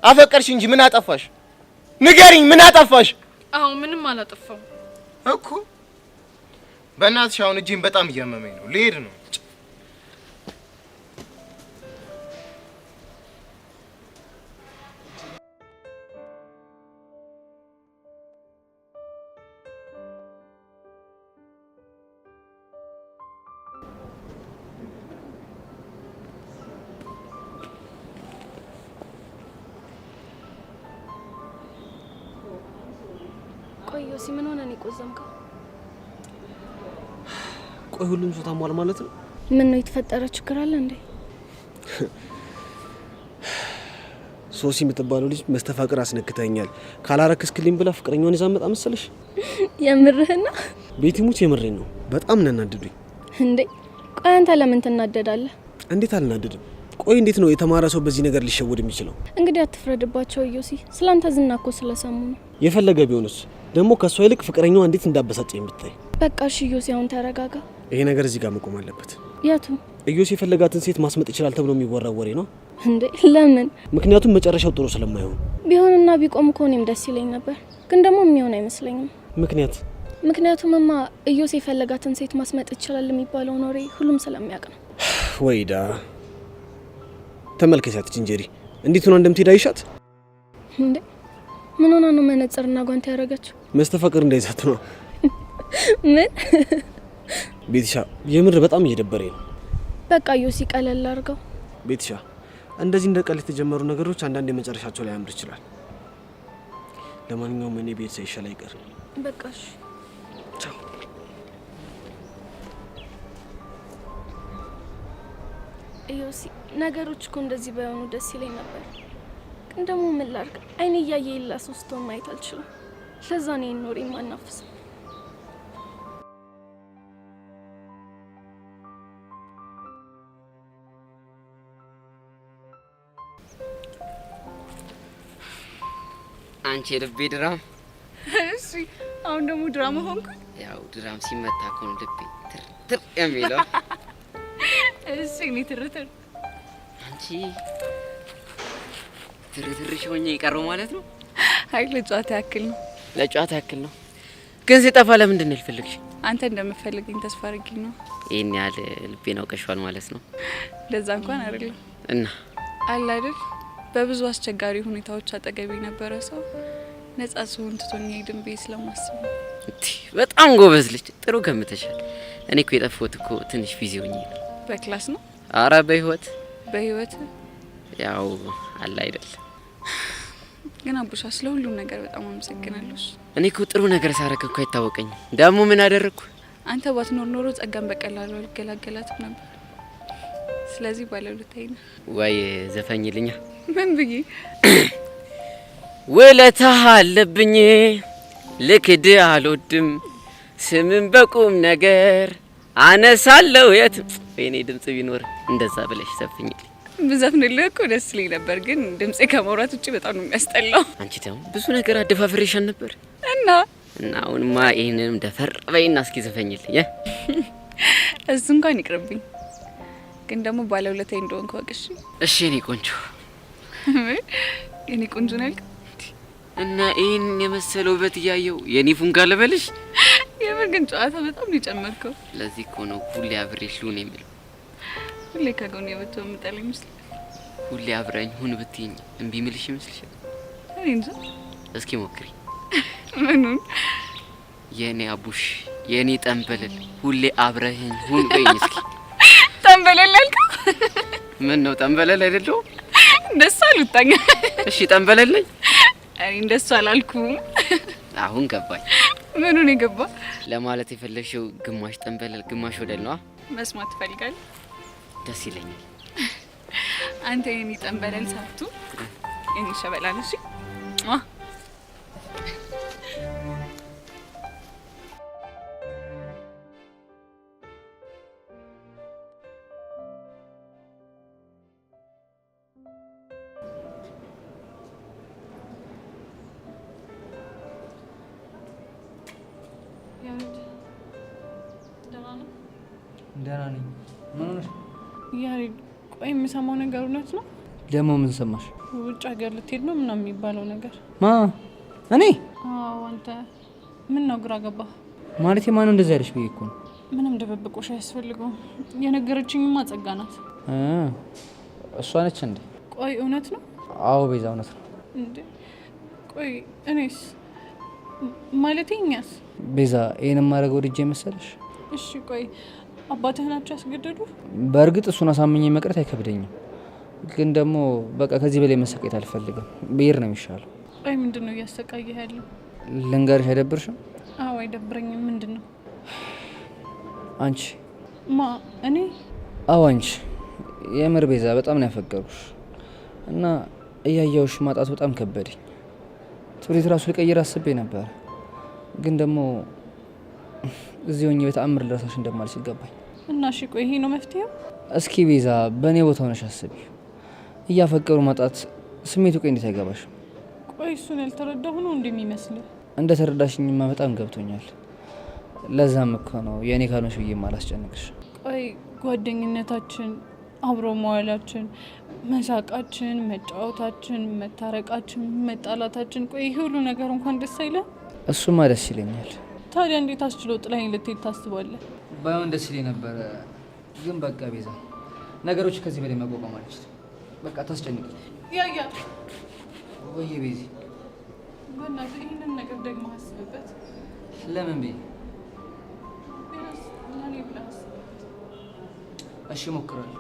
አፈቀርሽ እንጂ ምን አጠፋሽ? ንገሪኝ፣ ምን አጠፋሽ? አዎ ምንም አላጠፋው እኮ። በእናትሽ አሁን እጄን በጣም እያመመኝ ነው። ልሄድ ነው። ቆይ ዮሲ ምን ሆነ ነው የቆዘምከው? ቆይ ሁሉም ሰው ታሟል ማለት ነው? ምን ነው የተፈጠረ ችግር አለ እንዴ? ሶሲ የምትባለው ልጅ መስተፋቅር አስነክተኛል ካላረክስክልኝ ብላ ፍቅረኛዋን ይዛ መጣ መሰለሽ? የምርህና ቤቲሙት የምሬን ነው። በጣም እናናደዱኝ። እንዴ ቆይ አንተ ለምን ትናደዳለህ? እንዴት አልናደድም? ቆይ እንዴት ነው የተማረ ሰው በዚህ ነገር ሊሸወድ የሚችለው? እንግዲህ አትፍረድባቸው ዮሲ። ስላንተ ዝና እኮ ስለሰሙ ነው። የፈለገ ቢሆንስ ደግሞ ከሷ ይልቅ ፍቅረኛዋ እንዴት እንዳበሳጨኝ ብታይ። በቃ እሺ ዮሲ አሁን ተረጋጋ። ይሄ ነገር እዚህ ጋር መቆም አለበት። የቱ? እዮሲ የፈለጋትን ሴት ማስመጥ ይችላል ተብሎ የሚወራው ወሬ ነው። እንዴ ለምን? ምክንያቱም መጨረሻው ጥሩ ስለማይሆን። ቢሆንና ቢቆም እኮ እኔም ደስ ይለኝ ነበር፣ ግን ደግሞ የሚሆን አይመስለኝም። ምክንያቱምማ እዮሲ የፈለጋትን ሴት ማስመጥ ይችላል የሚባለው ወሬ ሁሉም ስለሚያውቅ ነው። ወይዳ ተመልከቻት ጅንጀሪ እንዴት ሆና እንደምትሄድ አይሻት? እንዴ ምን ሆና ነው መነጽርና ጓንት ያደረገችው? መስተፋቅር እንዳይዛት ነው። ምን ቤትሻ የምር በጣም እየደበረኝ ነው። በቃ ዮሲ ቀለል አድርገው። ቤትሻ እንደዚህ እንደ ቀልድ የተጀመሩ ነገሮች አንዳንድ የመጨረሻቸው ላይ ያምር ይችላል። ለማንኛውም እኔ ቤት ሳይሻል አይቀር። በቃ እሺ ቻው። ዮሲ ነገሮች እኮ እንደዚህ ባይሆኑ ደስ ይለኝ ነበር፣ ግን ደግሞ ምን ላድርግ? አይኔ እያየ የላ ሶስቱን ማየት አልችልም። ለዛ ነው ኖሬ ማናፍሰው። አንቺ ልቤ ድራም። እሺ አሁን ደግሞ ድራማ ሆንኩ። ያው ድራም ሲመታ እኮ ነው ልቤ ትር የሚለው። እሺ እኔ ትርትር አንቺ ትርትርሽ ሆኜ ይቀረው ማለት ነው። አይ ለጨዋታ ያክል ነው። ለጨዋታ ያክል ነው። ግን ሲጠፋ ለምንድን ነው ልፈልግሽ? አንተ እንደምፈልገኝ ተስፋ አድርጊ ነው። ይሄን ያህል ልቤን አውቀሽዋል ማለት ነው። ለዛ እንኳን አይደለም እና አለ አይደል በብዙ አስቸጋሪ ሁኔታዎች አጠገቤ ነበረ ሰው ነጻ ሲሆን ትቶኝ ሄድን ብዬ ስለማስብ። በጣም ጎበዝ ልጅ፣ ጥሩ ገምተሻል። እኔ እኮ የጠፋሁት እኮ ትንሽ ቢዚ ሆኜ ነው። በክላስ ነው? አረ በህይወት ያው አለ አይደል። ግን አቡሻ ስለ ሁሉም ነገር በጣም አመሰግናለሁ። እኔ እኮ ጥሩ ነገር ሳረክ እኮ አይታወቀኝም። ደግሞ ምን አደረኩ? አንተ ባትኖር ኖሮ ጸጋን በቀላሉ አልገላገላትም ነበር። ስለዚህ ባለውለታዬ ነህ። ወይ ዘፈኝልኛ። ምን ብዬ? ውለታህ አለብኝ ልክድ አልወድም ስምን በቁም ነገር አነሳለሁ የት ወይኔ ድምጽ ቢኖር እንደዛ ብለሽ ዘፍኝልኝ። ብዘፍንልህ እኮ ደስ ይለኝ ነበር፣ ግን ድምጼ ከመውራት ውጪ በጣም ነው የሚያስጠላው። አንቺ ደግሞ ብዙ ነገር አደፋፍሬሻል ነበር እና አሁንማ ይሄንንም ደፈር በይና እስኪ ዘፈኝልኝ። እሱ እንኳን ይቅርብኝ፣ ግን ደግሞ ባለውለታዬ እንደሆንክ ወቅሽ። እሺ የኔ ቆንጆ። የኔ ቆንጆ ነህ እና ይሄን የመሰለው ውበት እያየው የኔ ፉንጋ ልበልሽ? የምር ግን ጨዋታ በጣም ነው የጨመርከው። ለዚህ እኮ ነው ሁሌ አብሬሽ ልሁን የምለው። ሁሌ ከጎኔ ብትሆን የምጠላኝ ይመስል? ሁሌ አብረኝ ሁን ብትይኝ እምቢ ምልሽ ይመስልሻል? እኔ እንጃ። እስኪ ሞክሪ። ምኑን? የኔ አቡሽ የኔ ጠንበለል ሁሌ አብረህኝ ሁን በይኝ እስኪ። ጠንበለል አልከው? ምን ነው ጠንበለል አይደለው? እንደሱ አልወጣኝ። እሺ ጠንበለል ነኝ። እኔ እንደሱ አላልኩም። አሁን ገባኝ። ምኑን የገባ? ለማለት የፈለግሽው ግማሽ ጠንበለል ግማሽ ወደል ነው። መስማት ትፈልጋለህ? ደስ ይለኛል። አንተ የኔ ጠንበለል ሳቱ የኔ ሸበላል። እሺ ደህና ነኝ። ምን ሆነሽ? ያሬድ ቆይ የምሰማው ነገር እውነት ነው? ደግሞ ምን ሰማሽ? ውጭ ሀገር ልትሄድ ነው ምናምን የሚባለው ነገር። ማ? እኔ? አዎ አንተ። ምን ነው ግራ ገባ? ማለት ማን ነው እንደዛ ያለሽ? ብዬ እኮ ነው። ምንም ድብብቆሽ አያስፈልገውም። የነገረችኝማ ጸጋ ናት። እሷ ነች እንዴ? ቆይ እውነት ነው? አዎ ቤዛ እውነት ነው እንዴ? ቆይ እኔስ ማለቴ እኛስ? ቤዛ ይሄን ማድረግ ወድጄ መሰለሽ? እሺ ቆይ አባትህ ናቸው ያስገደዱ? በእርግጥ እሱን አሳምኜ መቅረት አይከብደኝም፣ ግን ደግሞ በቃ ከዚህ በላይ መሰቃየት አልፈልግም። ብሄር ነው የሚሻለው። ቆይ ምንድን ነው እያሰቃየህ ያለው? ልንገርሽ፣ አይደብርሽም? አዎ አይደብረኝም። ምንድን ነው? አንቺ። ማ? እኔ? አዎ አንቺ። የምር ቤዛ በጣም ነው ያፈቀሩሽ እና እያየሁሽ ማጣት በጣም ከበደኝ። ትውልድ ራሱ ልቀይር አስቤ ነበር፣ ግን ደግሞ እዚህ ሆኜ በተአምር ልረሳሽ እንደማልችል ገባኝ። እና እሺ ቆይ ይሄ ነው መፍትሄው? እስኪ ቤዛ በእኔ ቦታ ሆነሽ አስቢ። እያፈቀሩ ማጣት ስሜቱ ቆይ እንዴት አይገባሽም? ቆይ እሱን ያልተረዳሁ ነው እንደሚመስልህ? እንደ ተረዳሽኝማ በጣም ገብቶኛል። ለዛም እኮ ነው የእኔ ካልሆንሽ ብዬ ማላስጨንቅሽ። ቆይ ጓደኝነታችን፣ አብሮ መዋላችን፣ መሳቃችን፣ መጫወታችን፣ መታረቃችን፣ መጣላታችን፣ ቆይ ይሄ ሁሉ ነገር እንኳን ደስ አይልም? እሱማ ደስ ይለኛል። ታዲያ እንዴት አስችሎ ጥላኝ ልትሄድ ታስባለህ? ባይሆን ደስ ይለኝ ነበረ፣ ግን በቃ ቤዛ ነገሮች ከዚህ በላይ መቋቋም አልችልም። በቃ ታስጨንቂ። ያያ ወይ ቤዚ በእናትህ ይህንን ነገር ደግሞ አስብበት። ለምን ቤ ቢያንስ ለእኔ ብለህ አስብበት። እሺ እሞክራለሁ።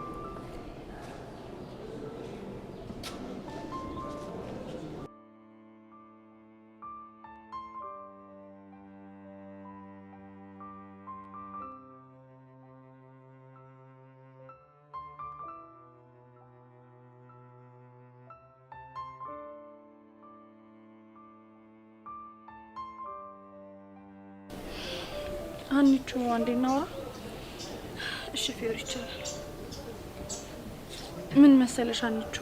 አንቺ አንዴ እናውራ። እሺ ፊዮሪ ይቻላል። ምን መሰለሽ አንቺ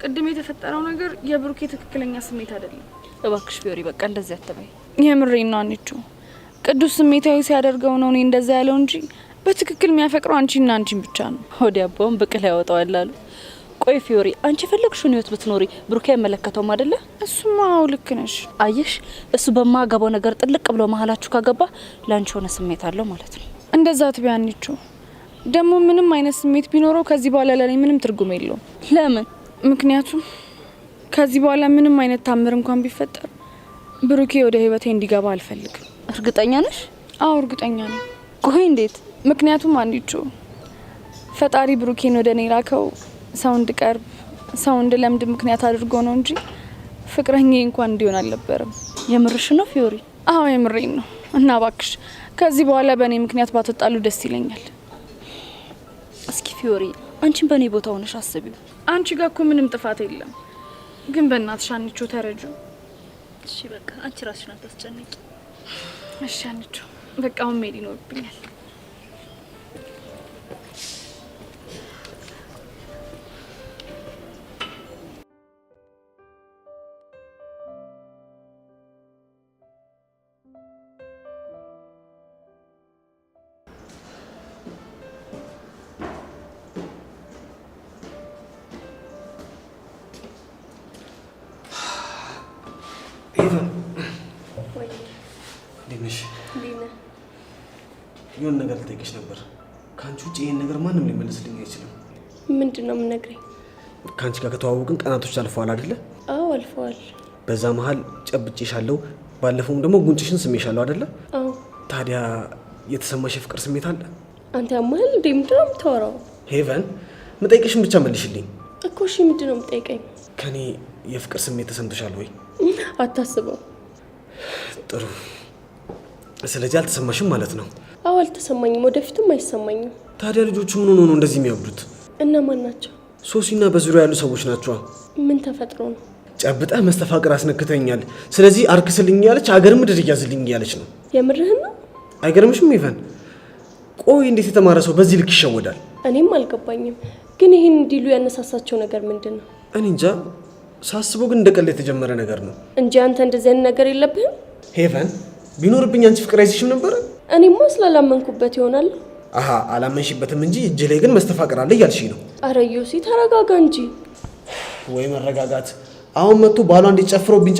ቅድም የተፈጠረው ነገር የብሩኬ ትክክለኛ ስሜት አይደለም። እባክሽ ፊዮሪ በቃ እንደዚህ አትበይ። የምሬን ነው አንቺ ቅዱስ ስሜታዊ ሲያደርገው ነው እኔ እንደዛ ያለው እንጂ በትክክል የሚያፈቅረው አንቺና አንቺን ብቻ ነው። ሆዲያባውን ብቅል ያወጣዋል አሉ። ቆይ ፊዮሪ አንቺ ፈለግሽውን ህይወት ብትኖሪ ብሩኬ አይመለከተውም አይደለ? እሱማ አዎ ልክ ነሽ። አየሽ እሱ በማገባው ነገር ጥልቅ ብሎ መሀላችሁ ካገባ ላንቺ ሆነ ስሜት አለው ማለት ነው። እንደዛ ትቢያንቹ ደግሞ ምንም አይነት ስሜት ቢኖረው ከዚህ በኋላ ለኔ ምንም ትርጉም የለውም። ለምን? ምክንያቱም ከዚህ በኋላ ምንም አይነት ታምር እንኳን ቢፈጠር ብሩኬ ወደ ህይወቴ እንዲገባ አልፈልግም። እርግጠኛ ነሽ? አዎ እርግጠኛ ነኝ። ቆይ እንዴት? ምክንያቱም አንቺ ፈጣሪ ብሩኬን ወደ እኔ ላከው ሰው እንድቀርብ ሰው እንድለምድ ምክንያት አድርጎ ነው እንጂ ፍቅረኛ እንኳን እንዲሆን አልነበረም። የምርሽ ነው ፊዮሪ? አዎ የምሬን ነው። እና እባክሽ ከዚህ በኋላ በእኔ ምክንያት ባትጣሉ ደስ ይለኛል። እስኪ ፊዮሪ አንቺን በእኔ ቦታ ሆነሽ አስቢው። አንቺ ጋር እኮ ምንም ጥፋት የለም፣ ግን በእናትሽ አንቺ ተረጁ። እሺ በቃ አንቺ ራስሽን አታስጨንቂ። እሺ አንቺ በቃ አሁን መሄድ ይኖርብኛል። የሆነ ነገር ልጠይቅሽ ነበር። ከአንቺ ውጭ ይሄን ነገር ማንም ሊመልስልኝ አይችልም። ምንድን ነው የምነግረኝ? ከአንቺ ጋር ከተዋወቅን ቀናቶች አልፈዋል አይደለ? አዎ አልፈዋል። በዛ መሀል ጨብጬሻለሁ፣ ባለፈውም ደግሞ ጉንጭሽን ስሜሻለሁ አይደለ? አዎ። ታዲያ የተሰማሽ የፍቅር ስሜት አለ? አንተ ያማል እንዴ? ምንድን ነው የምታወራው? ሄቨን ምጠይቅሽን ብቻ መልሽልኝ እኮ። እሺ ምንድን ነው የምጠይቀኝ? ከኔ የፍቅር ስሜት ተሰምቶሻል ወይ? አታስበው። ጥሩ። ስለዚህ አልተሰማሽም ማለት ነው? አዎ አልተሰማኝም፣ ወደፊትም አይሰማኝም። ታዲያ ልጆቹ ምን ሆነው ነው እንደዚህ የሚያብዱት? እነማን ናቸው? ሶሲና በዙሪያ ያሉ ሰዎች ናቸው። ምን ተፈጥሮ ነው? ጨብጠህ መስተፋቅር አስነክተኛል፣ ስለዚህ አርክስልኝ ያለች አገር ምድር እያዝልኝ ያለች ነው። የምርህን ነው? አይገርምሽም ኢቨን? ቆይ እንዴት የተማረ ሰው በዚህ ልክ ይሸወዳል? እኔም አልገባኝም። ግን ይህን እንዲሉ ያነሳሳቸው ነገር ምንድን ነው? እኔ እንጃ። ሳስበው ግን እንደቀለ የተጀመረ ነገር ነው እንጂ አንተ እንደዚህ አይነት ነገር የለብህም። ሄቨን ቢኖርብኝ አንቺ ፍቅር አይዝሽም ነበር? እኔማ ስላላመንኩበት ይሆናል። አሃ አላመንሽበትም እንጂ እጅ ላይ ግን መስተፋቅር አለ እያልሽኝ ነው። አረ ዮሲ ተረጋጋ እንጂ። ወይ መረጋጋት። አሁን መጥቶ ባሏ ጨፍሮብኝ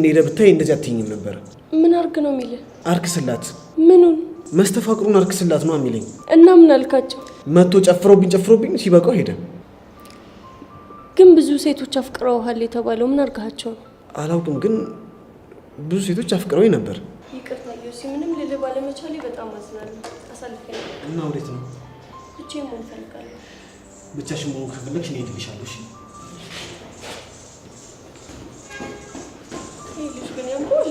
ሄደ ብታይ እንደዚህ አትይኝም ነበር። ምን አርግ ነው የሚልህ? አርክስላት። ምኑን? መስተፋቅሩን አርክስላት ነው የሚለኝ። እና ምን አልካቸው? መጥቶ ጨፍሮብኝ ሲበቃው ሄደ። ግን ብዙ ሴቶች አፍቅረውሃል የተባለው ምን አርጋቸው ነው? አላውቅም፣ ግን ብዙ ሴቶች አፍቅረውኝ ነበር። ይቅርታ ዮሲ፣ ምንም ልልህ ባለመቻሌ በጣም አዝናለሁ። አሳልፈኝ። እና ወዴት ነው? ብቻዬን መሆን እፈልጋለሁ። ብቻሽን መሆን ከፈለግሽ እኔ እሄድልሻለሁ። እሺ? ይህ ልጅ ግን ያምራል።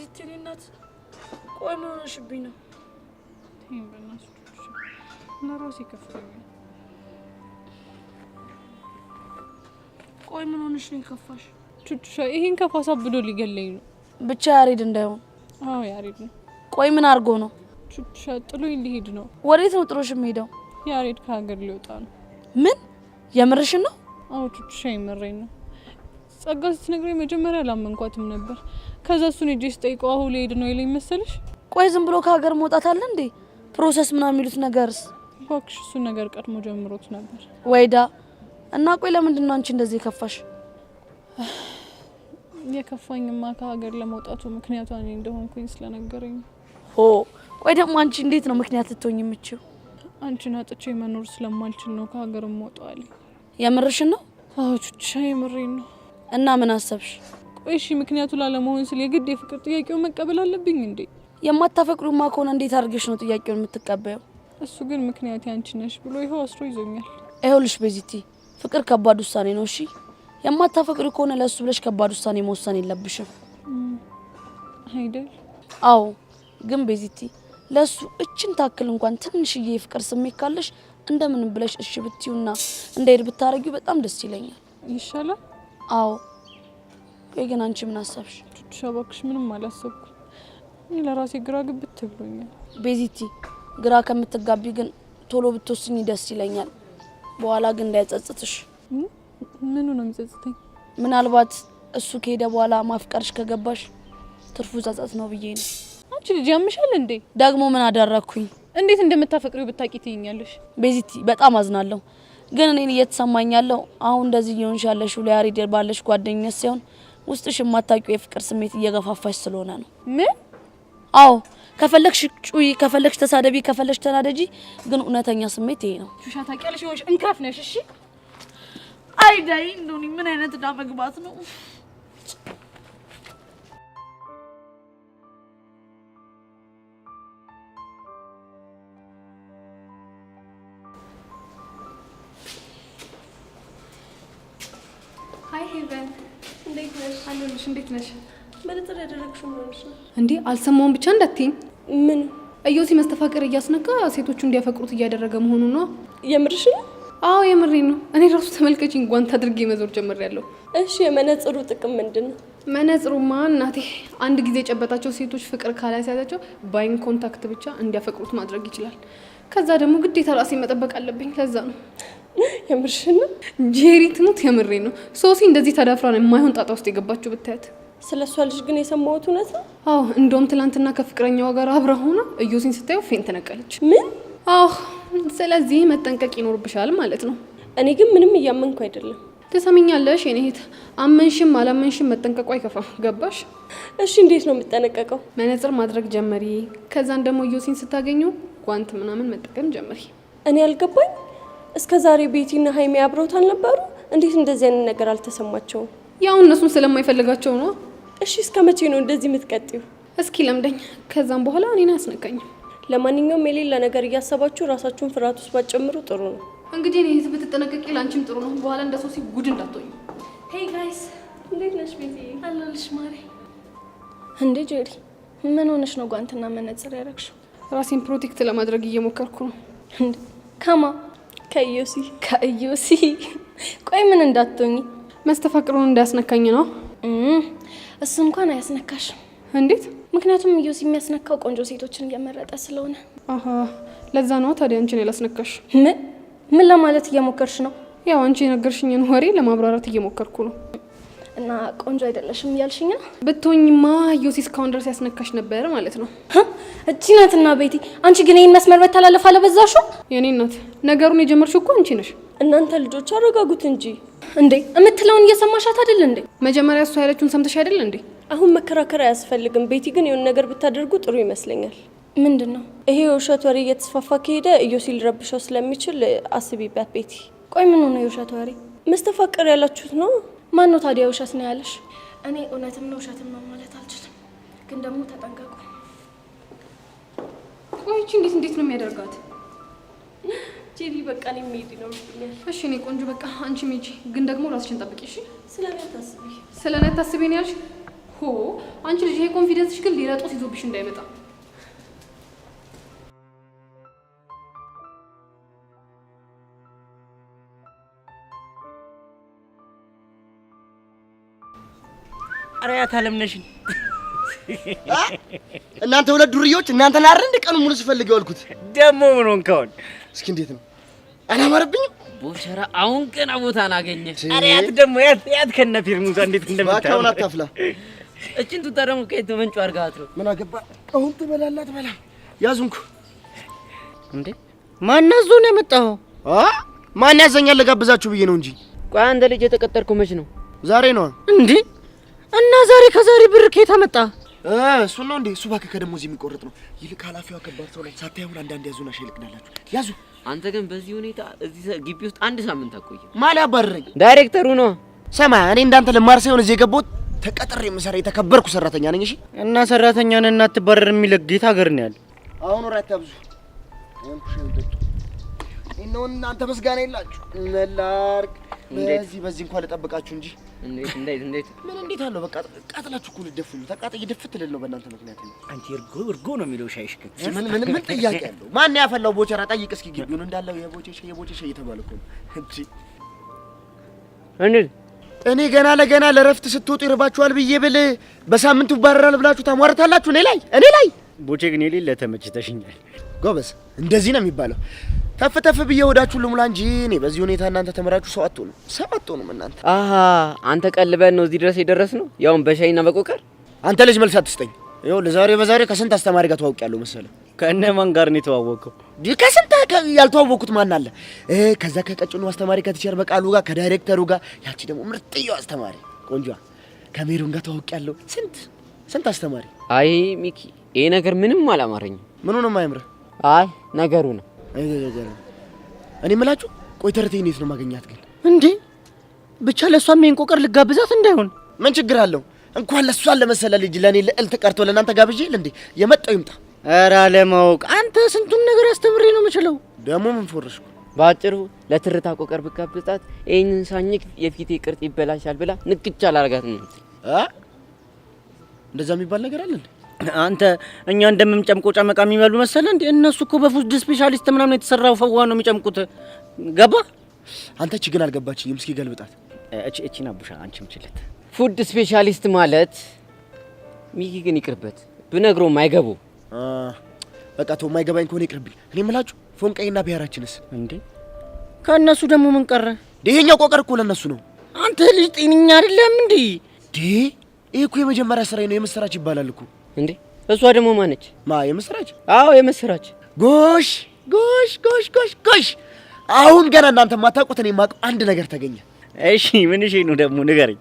ቤዚት የኔ እናት ቆይ ምን ሆነሽብኝ ነው? ተይኝ በእናትሽ ለራሴ ከፍቶኛል። ቆይ ምን ሆነሽ ነው የከፋሽ? ቹቹሻ ይሄን ከፋሳ ብሎ ሊገለኝ ነው። ብቻ ያሬድ እንዳይሆን። አዎ ያሬድ ነው። ቆይ ምን አድርጎ ነው? ቹቹሻ ጥሎኝ ሊሄድ ነው። ወዴት ነው ጥሎሽ የሚሄደው? ያሬድ ከሀገር ሊወጣ ነው። ምን የምርሽን ነው? አዎ ቹቹሻ የምሬን ነው። ጸጋ ስትነግረኝ መጀመሪያ አላመንኳትም ነበር። ከዛ እሱን ሄጄ ስጠይቀው አሁን ሊሄድ ነው ይለኝ መሰለሽ። ቆይ ዝም ብሎ ከሀገር መውጣት አለ እንዴ? ፕሮሰስ ምናምን የሚሉት ነገርስ? እባክሽ እሱን ነገር ቀድሞ ጀምሮት ነበር። ወይዳ እና ቆይ ለምንድን ነው አንቺ እንደዚህ ከፋሽ? የከፋኝማ ከሀገር ለመውጣቱ ምክንያቱ እኔ እንደሆንኩኝ ስለነገረኝ። ሆ ቆይ ደግሞ አንቺ እንዴት ነው ምክንያት ልትሆኝ የምችው? አንቺን አጥቼ መኖር ስለማልችል ነው ከሀገር የምወጣው። የምርሽን ነው? አዎ ቹቹሻ የምሬን ነው። እና ምን አሰብሽ? ቆይ እሺ ምክንያቱ ላለመሆን ስለ የግድ የፍቅር ጥያቄውን መቀበል አለብኝ እንዴ? የማታፈቅሩማ ከሆነ እንዴት አድርገሽ ነው ጥያቄውን የምትቀበየው? እሱ ግን ምክንያት አንቺ ነሽ ብሎ ይኸው አስሮ ይዞኛል። ይኸውልሽ ቤዚቲ ፍቅር ከባድ ውሳኔ ነው። እሺ የማታፈቅሩ ከሆነ ለሱ ብለሽ ከባድ ውሳኔ መወሰን የለብሽም አይደል? አዎ ግን ቤዚቲ ለሱ እችን ታክል እንኳን ትንሽዬ የፍቅር ስሜት ካለሽ እንደምንም ብለሽ እሺ ብትዩና እንደሄድ ብታረጊው በጣም ደስ ይለኛል። ይሻላል? አዎ። ቆይ ግን አንቺ ምን አሰብሽ? ቹቹሻ እባክሽ ምንም አላሰብኩም። እኔ ለራሴ ግራ ግብት ብሎኛል። ቤዚቲ ግራ ከምትጋቢ ግን ቶሎ ብትወስኝ ደስ ይለኛል። በኋላ ግን እንዳይጸጽትሽ። ምኑ ነው የሚጸጽተኝ? ምናልባት እሱ ከሄደ በኋላ ማፍቀርሽ ከገባሽ ትርፉ ጸጸት ነው ብዬ ነው። አንቺ ልጅ ያምሻል እንዴ? ደግሞ ምን አደረኩኝ? እንዴት እንደምታፈቅሪው ብታቂ ትይኛለሽ? ቤዚቲ በጣም አዝናለሁ። ግን እኔን እየተሰማኝ ያለው አሁን እንደዚህ እየሆንሽ ያለሽው ለያሬድ ባለሽ ጓደኝነት ሳይሆን ውስጥሽ የማታውቂው የፍቅር ስሜት እየገፋፋሽ ስለሆነ ነው። ምን? አዎ ከፈለግሽ ጩይ፣ ከፈለግሽ ተሳደቢ፣ ከፈለግሽ ተናደጂ፣ ግን እውነተኛ ስሜት ይሄ ነው። ሹሻ ታውቂያለሽ ወይ? እንካፍ ነሽ። እሺ አይዳይ እንደውኒ ምን አይነት ዳ መግባት ነው? ሃይ ሄቨን እንዴት ነሽ? አለሁልሽ። እንዴት ነሽ? በለጠር ያደረግሽው ነው እሱ እንዴ? አልሰማውም ብቻ እንዳትይኝ። ምን እዮሲ መስተፋቅር እያስነካ ሴቶቹ እንዲያፈቅሩት እያደረገ መሆኑ ነው። የምርሽ ነው? አዎ የምሬን ነው። እኔ ራሱ ተመልከችኝ፣ ጓንት አድርጌ መዞር ጀምሬያለሁ። እሺ የመነጽሩ ጥቅም ምንድነው? መነጽሩማ እናቴ አንድ ጊዜ የጨበጣቸው ሴቶች ፍቅር ካላስያዛቸው ባይን ኮንታክት ብቻ እንዲያፈቅሩት ማድረግ ይችላል። ከዛ ደግሞ ግዴታ ራሴ መጠበቅ አለብኝ። ለዛ ነው። የምርሽ ነው? ጄሪ ትሙት የምሬን ነው። ሶሲ እንደዚህ ተዳፍራ ነው የማይሆን ጣጣ ውስጥ የገባችሁ ብታያት። ስለሷ ልጅ ግን የሰማሁት እውነት ነው? አዎ እንደውም ትላንትና ከፍቅረኛዋ ጋር አብራ ሆና እዮሲን ስታየው ፌን ተነቀለች። ምን? አዎ ስለዚህ መጠንቀቅ ይኖርብሻል ማለት ነው። እኔ ግን ምንም እያመንኩ አይደለም። ትሰሚኛለሽ የኔ እህት፣ አመንሽም አላመንሽም መጠንቀቁ አይከፋም። ገባሽ? እሺ እንዴት ነው የምጠነቀቀው? መነጽር ማድረግ ጀመሪ። ከዛን ደግሞ እዮሲን ስታገኙ ጓንት ምናምን መጠቀም ጀመሪ። እኔ አልገባኝ። እስከ ዛሬ ቤቲና ሀይሚ አብረውት አልነበሩ? እንዴት እንደዚህ አይነት ነገር አልተሰማቸውም? ያው እነሱን ስለማይፈልጋቸው ነው። እሺ እስከ መቼ ነው እንደዚህ የምትቀጥዩ? እስኪ ለምደኝ። ከዛም በኋላ እኔን አያስነካኝም። ለማንኛውም የሌላ ነገር እያሰባችሁ ራሳችሁን ፍርሃት ውስጥ ባትጨምሩ ጥሩ ነው። እንግዲህ እኔ ህዝብ ብትጠነቀቂ ላንቺም ጥሩ ነው። በኋላ እንደ ሶሲ ጉድ እንዳትሆኝ። ሄይ ጋይስ እንዴት ነሽ? ቤቲ አለልሽ ማሪ። እንዴ ጄሪ ምን ሆነሽ ነው ጓንትና መነጽር ያደረግሽው? ራሴን ፕሮቴክት ለማድረግ እየሞከርኩ ነው። እንዴ ከማ? ከኢዮሲ። ከኢዮሲ? ቆይ ምን እንዳትሆኚ? መስተፋቅሩን እንዳያስነካኝ ነው። እሱ እንኳን አያስነካሽም። እንዴት? ምክንያቱም ኢዮሲ የሚያስነካው ቆንጆ ሴቶችን እየመረጠ ስለሆነ። አሃ ለዛ ነው ታዲያ አንቺን ያላስነካሽ። ምን ለማለት እየሞከርሽ ነው? ያው አንቺ የነገርሽኝን ወሬ ለማብራራት እየሞከርኩ ነው። እና ቆንጆ አይደለሽም እያልሽኝ ነው? ብትሆኝማ ኢዮሲ እስካሁን ድረስ ያስነካሽ ነበር ማለት ነው። እቺ ናትና ቤቲ፣ አንቺ ግን ይሄን መስመር መተላለፍ አለበዛሽው? የኔ እናት ነገሩን የጀመርሽው እኮ አንቺ ነሽ። እናንተ ልጆች አረጋጉት እንጂ። እንዴ የምትለውን እየሰማሻት አይደል እንዴ? መጀመሪያ እሷ ያለችውን ሰምተሽ አይደል እንዴ? አሁን መከራከር አያስፈልግም። ቤቲ ግን የሆነ ነገር ብታደርጉ ጥሩ ይመስለኛል። ምንድነው? ይሄ የውሸት ወሬ እየተስፋፋ ከሄደ ኢዮሲ ሊረብሸው ስለሚችል አስቢበት ቤቲ። ቆይ ምን ሆነ የውሸት ወሬ? መስተፋቅር ያላችሁት ነው? ማን ነው ታዲያ ውሸት ነው ያለሽ? እኔ እውነትም ነው ውሸትም ነው ማለት አልችልም፣ ግን ደግሞ ተጠንቀቁ። ቆይ እንዴት ነው የሚያደርጋት? ጄሪ በቃ እኔ መሄድ ነው ብኛል። እሺ እኔ ቆንጆ በቃ አንቺ ሂጂ፣ ግን ደግሞ ራስሽን ጠብቂ እሺ? ስለኔ ታስቢ። ስለኔ ታስቢ ነው ያልሽ? አንቺ ልጅ ይሄ ኮንፊደንስሽ ግን ሊረጦስ ይዞብሽ እንዳይመጣ። አሪያት አለምነሽን እናንተ ሁለት ዱርዮች እናንተን አይደል እንደ ቀኑ ሙሉ ስፈልግ ያልኩት ደሞ ምን ሆንከውን? እስኪ እንዴት ነው አላማረብኝም? ቦቸራ አሁን ገና ቦታ ናገኘ። አሪያት ደሞ ያት ከነ ፊርሙዛ እንዴት እንደምታውቅ ባካውን አታፍላ። እቺን ቱታ ደሞ ከየት መንጩ አርጋት ነው? ምን አገባ? አሁን ትበላላት በላ ያዙንኩ እንዴ ማን አዞን ያመጣው? ማን ያዘኛል ለጋብዛችሁ ብዬ ነው እንጂ። ቆይ አንተ ልጅ የተቀጠርከው መች ነው? ዛሬ ነው እንዴ? እና ዛሬ ከዛሬ ብር ከየት አመጣ? እሱ ነው እንዴ? እሱ ባከ ከደሞዝ የሚቆርጥ ነው። ይልቅ ኃላፊዋ ከባድ ሰው ላይ ሳታዩን አንዳንድ ያዙና ሸልቅናላችሁ። ያዙ። አንተ ግን በዚህ ሁኔታ እዚህ ግቢ ውስጥ አንድ ሳምንት አቆየ። ማን ያባረረኝ? ዳይሬክተሩ ነው። ሰማ እኔ እንዳንተ ለማር ሳይሆን እዚህ የገባሁት ተቀጥሬ የምሰራ የተከበርኩ ሰራተኛ ነኝ። እሺ እና ሰራተኛ ነህ እና አትባረር የሚል ጌታ ሀገር ነው ያለው። አሁን ወራት አብዙ እናንተ መስጋና የላችሁ መላርክ በዚህ እንኳን ልጠብቃችሁ እንጂ እንዴት ምን እንዴት አለው? በቃ ቃጥላችሁ እኮ ልደፉኝ። ተቃጣይ ይደፍት ልል ነው በእናንተ ምክንያት ነው። አንቺ እርጎ ነው የሚለው ሻይሽ ግን ምን ጥያቄ አለው? ማን ያፈላው ቦቸራ? ጠይቅ እስኪ ግቢውን እንዳለው የቦቸ እየተባለ እኮ ነው እንጂ እኔ ገና ለገና ለረፍት ስትወጡ ይርባችኋል ብዬ ብል በሳምንቱ ባረራል ብላችሁ ታሟርታላችሁ እኔ ላይ ቦቼ ግን የሌለ ተመችተሽኛል። ጎበዝ እንደዚህ ነው የሚባለው። ተፍ ብዬ ወዳችሁ ልሙላ እንጂ እኔ በዚህ ሁኔታ እናንተ ተመራችሁ ሰው አትሆኑም እናንተ። አሃ አንተ ቀልበን ነው እዚህ ድረስ የደረስነው ያውን በሻይና በቆቀር። አንተ ልጅ መልስ አትስጠኝ። ይኸው በዛሬ ከስንት አስተማሪ ጋር ተዋውቂያለሁ መሰለህ። ከነማን ጋር ነው የተዋወቀው? ከስንት ያልተዋወቁት ማን አለ? ከዛ ከቀጭኑ አስተማሪ ከቲቸር በቃሉ ጋር ከዳይሬክተሩ ጋር ያቺ ደግሞ ምርጥየው አስተማሪ ቆንጆ ከሜሩን ጋር ተዋውቂያለሁ። ስንት አስተማሪ። አይ ሚኪ ይሄ ነገር ምንም አላማረኝም። ምኑ ነው የማያምርህ? አይ ነገሩ ነው። እኔ የምላችሁ ቆይ ተረቴን የት ነው ማገኛት ግን? እንዴ ብቻ ለሷም ይሄን ቆቀር ልጋብዛት እንዳይሆን። ምን ችግር አለው? እንኳን ለሷን ለመሰለ ልጅ ለኔ ልዕልት ቀርቶ ለእናንተ ጋብዤ እንዴ የመጣው ይምጣ። ኧረ አለማወቅ አንተ ስንቱን ነገር አስተምሬ ነው የምችለው። ደግሞ ምን ፎርሽኩ? ባጭሩ ለትርታ ቆቀር ብጋብዛት ይሄንን ሳኝክ የፊቴ ቅርጽ ይበላሻል ብላ ንክቻ አላረጋት ነው። እንደዛ የሚባል ነገር አለ እንዴ? አንተ እኛ እንደምንጨምቆ ጨመቃ የሚበሉ መሰለ እንዴ? እነሱ እኮ በፉድ ስፔሻሊስት ምናምን የተሰራው ፈዋ ነው የሚጨምቁት። ገባ? አንተ እቺ ግን አልገባችኝም። እስኪ ገልብጣት። እቺ ናቡሻ አንቺ ምችለት ፉድ ስፔሻሊስት ማለት ሚኪ ግን ይቅርበት ብነግረው ማይገቡ። በቃ ተው፣ ማይገባኝ ከሆነ ይቅርብኝ። እኔ የምላችሁ ፎንቀይና ብሔራችንስ እንዴ? ከእነሱ ደግሞ ምን ቀረ? ይሄኛው ቆቀር እኮ ለእነሱ ነው። አንተ ልጅ ጤነኛ አይደለም እንዴ? ይሄ እኮ የመጀመሪያ ስራዬ ነው። የምስራች ይባላል እኮ እንዴ። እሷ ደግሞ ማነች? የምስራች? አዎ የምስራች። ጎሽ አሁን ገና እናንተ ማታውቁት እኔ የማውቀው አንድ ነገር ተገኘ። እሺ ምን ነው ደግሞ ንገረኝ።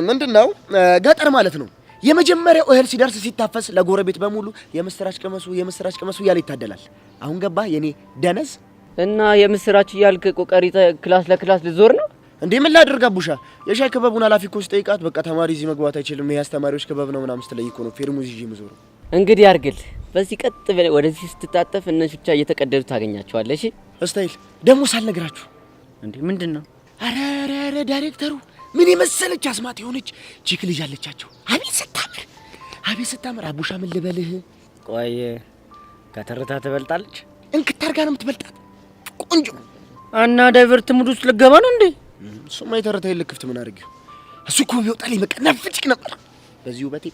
ምንድነው? ገጠር ማለት ነው የመጀመሪያው እህል ሲደርስ ሲታፈስ ለጎረቤት በሙሉ የምስራች ቅመሱ እያለ ይታደላል። አሁን ገባ የኔ ደነዝ? እና የምስራች እያልክ ቆቀሪ ክላስ ለክላስ ልዞር ነው እንዴ? ምን ላድርግ አቡሻ? የሻይ ክበቡን ኃላፊ እኮ ስጠይቃት በቃ ተማሪ እዚህ መግባት አይችልም፣ ይሄ አስተማሪዎች ክበብ ነው ምናምን ስትለኝ እኮ ነው ፌርሙዝ ይዤ የምዞረው። እንግዲህ አርግል። በዚህ ቀጥ ብለህ ወደዚህ ስትታጠፍ እነሱ ብቻ እየተቀደዱ ታገኛቸዋለህ። እሺ እስታይል ደግሞ ሳልነግራችሁ እንዴ? ምንድነው? አረ ዳይሬክተሩ ምን የመሰለች አስማት የሆነች ቺክ ልጅ አለቻቸው። አቤት ስታምር አቡሻ ምን ልበልህ? ቆይ ከተረታ ትበልጣለች። እንክታርጋ ነው የምትበልጣት። ቆንጆ እና ዳይቨርት ሙድ ውስጥ ልገባ ነው እንዴ? እሱማ የተረታ ይልክፍት ምን አድርጊው? እሱ እኮ ቢወጣልኝ በቃ ነፍጭቅ ነበር። በዚህ ውበቴ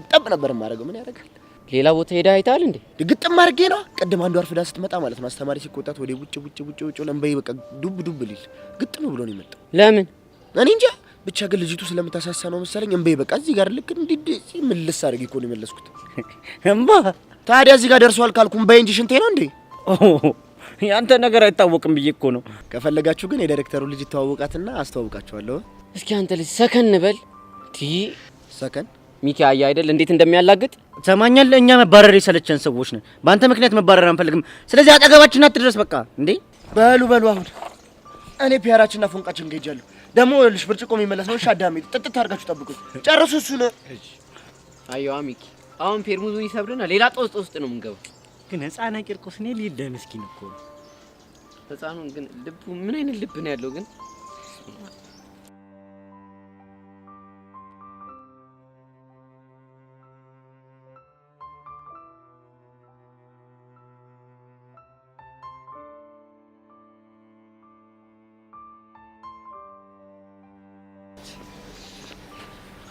ጠብ ነበር የማደርገው። ምን ያደርጋል? ሌላ ቦታ ሄዳ አይታል እንዴ? ግጥም አድርጌ ነው። ቅድም አንዱ አርፍዳ ስትመጣ ማለት ነው አስተማሪ ሲቆጣት ወደ ቡጭ ለምበይ በቃ ዱብ ሊል ግጥም ብሎ ነው የመጣው። ለምን? እኔ እንጃ ብቻ ግን ልጅቱ ስለምታሳሳ ነው መሰለኝ እምበይ በቃ እዚህ ጋር ልክ እንዲህ ምልስ አድርጌ እኮ ነው የመለስኩት። እምባ ታዲያ እዚህ ጋር ደርሷል ካልኩም በይ እንጂ ሽንቴ ነው እንዴ? ያንተ ነገር አይታወቅም ብዬ እኮ ነው። ከፈለጋችሁ ግን የዳይሬክተሩ ልጅ ተዋወቃትና አስተዋውቃችኋለሁ። እስኪ አንተ ልጅ ሰከን በል። ሰከን ሚኪ አያ አይደል እንዴት እንደሚያላግጥ ሰማኛለህ። እኛ መባረር የሰለቸን ሰዎች ነን። በአንተ ምክንያት መባረር አንፈልግም። ስለዚህ አጠገባችን አትድረስ በቃ። እንዴ በሉ አሁን እኔ ፒያራችንና ፎንቃችን ገጃለሁ። ደግሞ ልሽ ብርጭቆ የሚመለስ ነው። ሻዳሜ ጥጥት አድርጋችሁ ጠብቁኝ። ጨርሱ እሱ ነው። አየዋ ሚኪ አሁን ፔርሙዙን ይሰብርና ሌላ ጦስ ውስጥ ነው የምንገባው። ግን ህፃና ቂርቆስ ነው ሊደ ምስኪን እኮ ህፃኑን ግን ልቡ ምን አይነት ልብ ነው ያለው ግን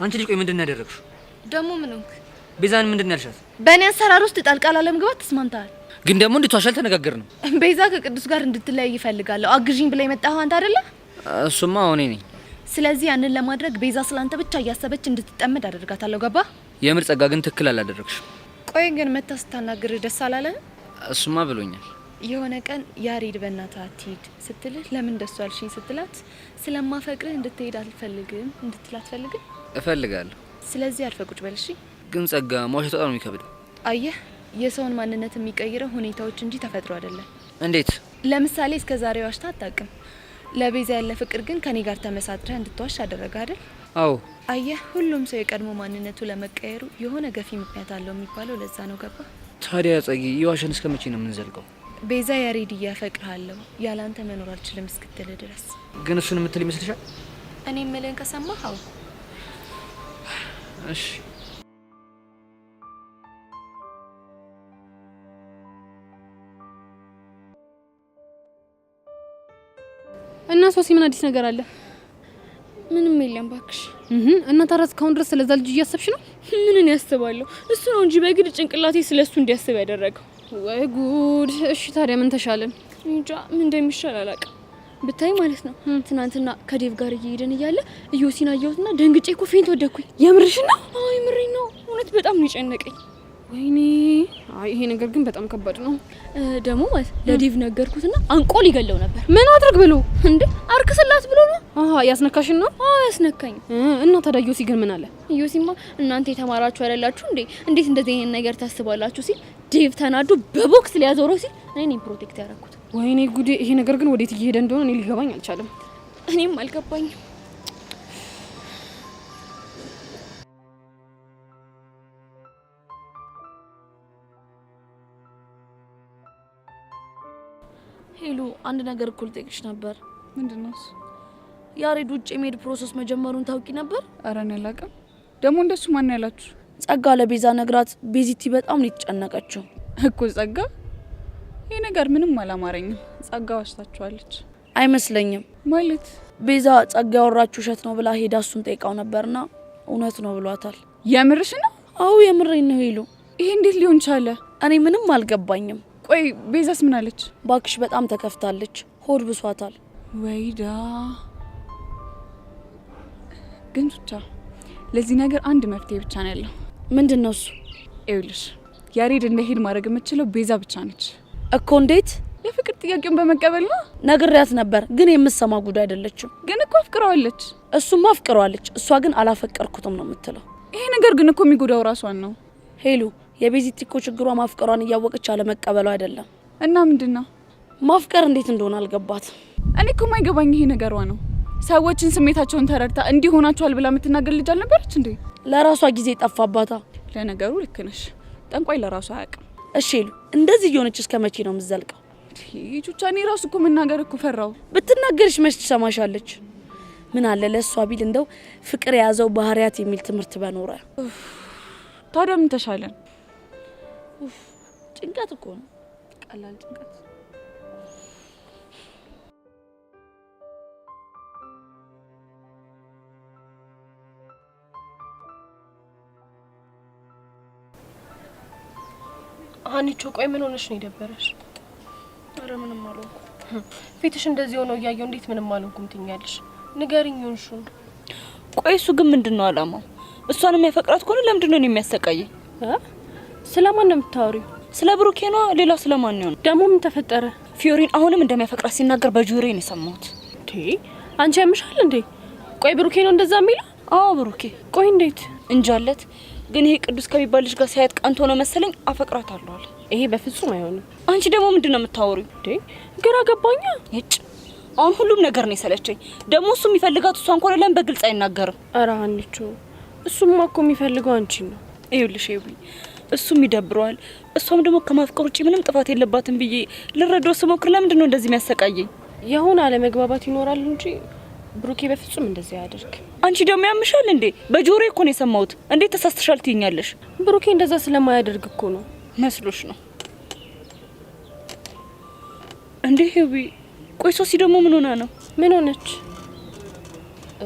አንቺ ልጅ ቆይ ምንድነው ያደረግሽው? ደግሞ ምን ሆንክ? ቤዛን ምንድነው ያልሻት? በእኔ አሰራር ውስጥ ጣልቃ ላለመግባት ተስማምተሃል። ግን ደግሞ እንድትዋሻል ተነጋገርን። ቤዛ ከቅዱስ ጋር እንድትለያይ ይፈልጋለሁ። አግዢኝ ብላ የመጣኸው አንተ አይደለ? እሱማ እኔ ነኝ። ስለዚህ ያንን ለማድረግ ቤዛ ስላንተ ብቻ እያሰበች እንድትጠመድ አደርጋታለሁ። ገባ? የምር ጸጋ ግን ትክክል አላደረግሽም። ቆይ ግን መታ ስታናግር ደስ አላለህ? እሱማ ብሎኛል። የሆነ ቀን ያሬድ በእናትህ አትሂድ ስትልህ ለምን ደስ አልሽኝ ስትላት ስለማፈቅርህ እንድትሄድ አልፈልግም እንድትላት ፈልግም እፈልጋለሁ። ስለዚህ አርፈህ ቁጭ በል እሺ። ግን ጸጋ መዋሸት በጣም ነው የሚከብደው። አየህ የሰውን ማንነት የሚቀይረው ሁኔታዎች እንጂ ተፈጥሮ አይደለም። እንዴት? ለምሳሌ እስከ ዛሬ ዋሽታ አታውቅም። ለቤዛ ያለ ፍቅር ግን ከኔ ጋር ተመሳጥረህ እንድትዋሽ አደረገ አይደል? አዎ። አየህ ሁሉም ሰው የቀድሞ ማንነቱ ለመቀየሩ የሆነ ገፊ ምክንያት አለው የሚባለው ለዛ ነው። ገባ? ታዲያ ጸጊ የዋሸን እስከ መቼ ነው የምንዘልቀው? ቤዛ ያሬድ እያፈቅርሃለሁ ያላንተ መኖር አልችልም እስክትል ድረስ። ግን እሱን የምትል ይመስልሻል? እኔ የምልህን ከሰማህ አዎ። እሺ እና ሶሲ ምን አዲስ ነገር አለ? ምንም የለም ባክሽ። እና ታዲያ እስካሁን ድረስ ስለዛ ልጅ እያሰብሽ ነው? ምንን ያስባለሁ? እሱ ነው እንጂ በግድ ጭንቅላቴ ስለሱ እንዲያስብ ያደረገው። ወይ ጉድ! እሺ ታዲያ ምን ተሻለን? እንጃ ምን እንደሚሻል አላውቅም። ብታይ ማለት ነው ትናንትና ከዴቭ ጋር እየሄድን እያለ እዮሲን አየሁትና ደንግጬ እኮ ፌንት ወደኩኝ። የምርሽ ነው? አዎ የምሬን ነው። እውነት በጣም ነው የጨነቀኝ። ወይኔ! አይ ይሄ ነገር ግን በጣም ከባድ ነው። ደግሞ ማለት ለዴቭ ነገርኩትና አንቆ ሊገለው ነበር። ምን አድርግ ብሎ እንዴ? አርክስላት ብሎ ነው። አሃ ያስነካሽን ነው? አዎ ያስነካኝ። እና ታዲያ እዮሲ ግን ምን አለ? እዮሲማ እናንተ የተማራችሁ አይደላችሁ እንዴ? እንዴት እንደዚህ አይነት ነገር ታስባላችሁ ሲል ዴቭ ተናዶ በቦክስ ሊያዞረው ሲል እኔ ፕሮቴክት ያደረኩት። ወይኔ ጉዴ! ይሄ ነገር ግን ወዴት እየሄደ እንደሆነ እኔ ሊገባኝ አልቻለም። እኔም አልገባኝም። ሄሉ አንድ ነገር እኮ ልጠይቅሽ ነበር። ምንድነው? ያሬድ ውጭ የመሄድ ፕሮሰስ መጀመሩን ታውቂ ነበር? ኧረ እኔ አላውቅም። ደግሞ እንደሱ ማን ያላችሁ? ጸጋ ለቤዛ ነግራት ቤዚቲ በጣም ነው የተጨነቀችው እኮ ጸጋ። ይሄ ነገር ምንም አላማረኝም። ጸጋ ዋሽታችኋለች። አይመስለኝም። ማለት ቤዛ ጸጋ ያወራችሁ ውሸት ነው ብላ ሄዳ እሱን ጠይቃው ነበርና እውነት ነው ብሏታል። የምርሽ ነው? አዎ የምሬን ነው ሄሉ። ይሄ እንዴት ሊሆን ቻለ? እኔ ምንም አልገባኝም። ቆይ ቤዛስ ምን አለች? ባክሽ በጣም ተከፍታለች። ሆድ ብሷታል። ወይዳ ግን ብቻ ለዚህ ነገር አንድ መፍትሄ ብቻ ነው ያለው። ምንድነው እሱ? ይኸውልሽ ያሬድ እንደሄድ ማድረግ የምትችለው ቤዛ ብቻ ነች እኮ። እንዴት? የፍቅር ጥያቄውን በመቀበል ነው። ነግሬያት ነበር ግን የምትሰማ ጉዳይ አይደለችም። ግን እኮ አፍቅረዋለች። እሱማ አፍቅረዋለች። እሷ ግን አላፈቀርኩትም ነው የምትለው። ይሄ ነገር ግን እኮ የሚጎዳው ራሷን ነው ሄሉ። የቤዚቲ እኮ ችግሯ ማፍቀሯን እያወቀች አለመቀበሏ አይደለም። እና ምንድነው? ማፍቀር እንዴት እንደሆነ አልገባትም። እኔ እኮ የማይገባኝ ይሄ ነገሯ ነው። ሰዎችን ስሜታቸውን ተረድታ እንዲህ ሆናችኋል ብላ የምትናገር ልጅ አልነበረች እንዴ? ለራሷ ጊዜ ጠፋባታ። ለነገሩ ልክ ነሽ። ጠንቋይ ለራሷ አያውቅም። እሺ ሄሉ እንደዚህ እየሆነች እስከ መቼ ነው የምትዘልቀው? ቹቻ እኔ ራሱ እኮ መናገር እኮ ፈራው። ብትናገርሽ መች ትሰማሻለች? ምን አለ ለእሷ ቢል እንደው ፍቅር የያዘው ባህሪያት የሚል ትምህርት በኖረ። ታዲያ ምን ተሻለን? ጭንቀት እኮ ነው፣ ቀላል ጭንቀት። አንቺ ቆይ ምን ሆነሽ ነው የደበረሽ? አረ ምንም አልሆንኩም። ፊትሽ እንደዚህ ሆኖ እያየው እንዴት ምንም አልሆንኩም ትኛለሽ? ንገሪኝ ሆንሹን። ቆይ እሱ ግን ምንድነው አላማው? እሷን የሚያፈቅራት ከሆነ ለምንድን ነው የሚያሰቃየኝ? ስለማን ነው የምታወሪው? ስለ ብሩኬ ነው። ሌላ ስለማን ነው? ደግሞ ምን ተፈጠረ? ፊዮሪን አሁንም እንደሚያፈቅራት ሲናገር በጆሮዬ ነው የሰማሁት። አንቺ ያምሻል እንዴ? ቆይ ብሩኬ ነው እንደዛ የሚለው? አዎ ብሩኬ። ቆይ እንዴት? እንጃለት። ግን ይሄ ቅዱስ ከሚባል ልጅ ጋር ሳያት ቀንቶ ነው መሰለኝ አፈቅራታለሁ አለ። ይሄ በፍጹም አይሆንም። አንቺ ደግሞ ምንድነው የምታወሪው? ግራ ገባኛ። እጭ አሁን ሁሉም ነገር ነው የሰለቸኝ። ደግሞ እሱ የሚፈልጋት እሷ እንኳን ለምን በግልጽ አይናገርም? አረ አንቺ እሱማ እኮ የሚፈልገው አንቺን ነው። ይኸውልሽ ይብኝ እሱም ይደብረዋል። እሷም ደግሞ ከማፍቀር ውጪ ምንም ጥፋት የለባትም ብዬ ልረዳው ስሞክር ለምንድን ነው እንደዚህ የሚያሰቃየኝ? የሆነ አለመግባባት ይኖራል እንጂ ብሩኬ በፍጹም እንደዚህ ያደርግ። አንቺ ደግሞ ያምሻል እንዴ? በጆሮዬ እኮ ነው የሰማሁት። እንዴት ተሳስተሻል ትይኛለሽ? ብሩኬ እንደዛ ስለማያደርግ እኮ ነው። መስሎሽ ነው እንዴ? ሄቢ ቆይ ሶሲ ደግሞ ምን ሆና ነው? ምን ሆነች?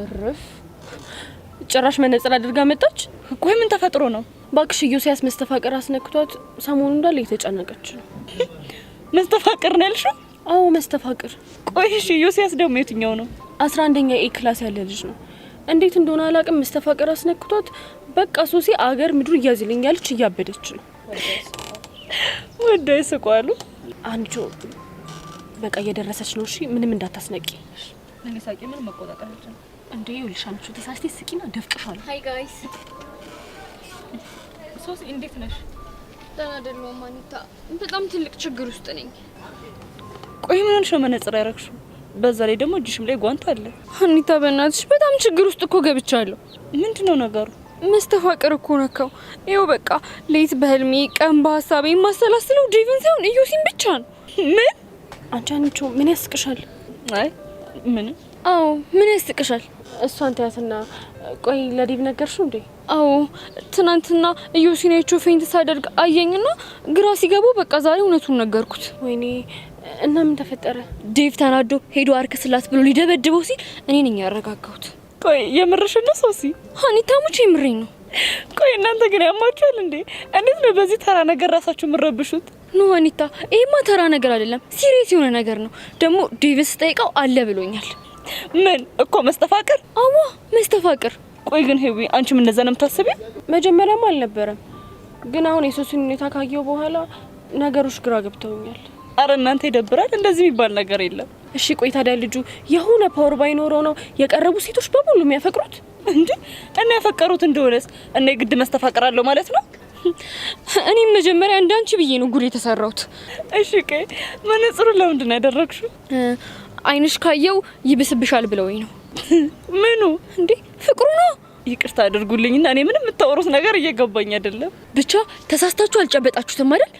እርፍ ጭራሽ መነጽር አድርጋ መጣች። ቆይ ምን ተፈጥሮ ነው? ባክሽ ኢዮስያስ መስተፋቅር አስነክቷት ሰሞኑን እንዳለ እየተጨነቀች ነው። መስተፋቅር ነው ያልሽው? አዎ መስተፋቅር። ቆይ እሺ ኢዮስያስ ደግሞ የትኛው ነው? 11ኛ ኤ ክላስ ያለ ልጅ ነው። እንዴት እንደሆነ አላቅም መስተፋቅር አስነክቷት በቃ ሶሲ አገር ምድሩ እያዝልኝ ያለች እያበደች ነው። ወዳይ ስቋሉ አንቺ በቃ እየደረሰች ነው። እሺ ምንም እንዳታስነቂ። እኔ ሳቂ ምን መቆጣጠር አልችልም እንዴ ይኸውልሽ አንቺ ተሳስቴ ስቂና ደፍቅሻለሁ። ሃይ ጋይስ ሶሲ እንዴት ነሽ? ደህና አይደለሁም አኒታ፣ በጣም ትልቅ ችግር ውስጥ ነኝ። ቆይ ምን ሆነሽ ነው መነጽር ያረግሽው? በዛ ላይ ደግሞ እጅሽም ላይ ጓንት አለ። አኒታ በእናትሽ በጣም ችግር ውስጥ እኮ ገብቻለሁ። ምንድነው ነገሩ? መስተፋቅር እኮ ነካው። ይኸው በቃ ሌት በህልሜ ቀን በሀሳቤ የማሰላስለው ዴቭን ሳይሆን ኢዮሲን ብቻ ነው። ምን? አንቺ አንቺ ምን ያስቅሻል? አይ ምን? አዎ ምን ያስቅሻል? እሷን ታያትና ቆይ ለዴቭ ነገርሽው እንዴ? አዎ ትናንትና ኢዮሲን አይቼው ፌንት ሳደርግ አየኝና ግራ ሲገባው በቃ ዛሬ እውነቱን ነገርኩት። ወይኔ እና ምን ተፈጠረ? ዴቭ ተናዶ ሄዶ አርከስላት ብሎ ሊደበድበው ሲል እኔ ነኝ ያረጋጋሁት። ቆይ የምርሽን ነው ሶሲ? አኒታ ሙቼ የምሬኝ ነው። ቆይ እናንተ ግን ያማችኋል እንዴ? እንዴት ነው በዚህ ተራ ነገር ራሳችሁ የምትረብሹት? ኖ አኒታ ይሄማ ተራ ነገር አይደለም፣ ሲሪየስ የሆነ ነገር ነው። ደግሞ ዴቭ ስጠይቀው አለ ብሎኛል። ምን እኮ መስተፋቅር? አዋ መስተፋቅር። ቆይ ግን ሄዊ አንቺም እንደዛ ነው የምታስቢው? መጀመሪያም አልነበረም፣ ግን አሁን የሶሲን ሁኔታ ካየው በኋላ ነገሮች ግራ ገብተውኛል። አረ እናንተ ይደብራል። እንደዚህ የሚባል ነገር የለም። እሺ ቆይ ታዲያ ልጁ የሆነ ፓወር ባይኖረው ነው የቀረቡ ሴቶች በሙሉ የሚያፈቅሩት እንዴ? እና ያፈቀሩት እንደሆነስ እና የግድ መስተፋቅር አለው ማለት ነው? እኔም መጀመሪያ እንዳንቺ ብዬ ነው ጉድ የተሰራሁት። እሺ ቆይ መነጽሩን ለምንድን ነው ያደረግሽው? አይንሽ ካየው ይብስብሻል ብለውኝ ነው። ምኑ? እንዴ ፍቅሩ ነው። ይቅርታ አድርጉልኝና እኔ ምንም የምታወሩት ነገር እየገባኝ አይደለም። ብቻ ተሳስታችሁ አልጨበጣችሁትም አይደል?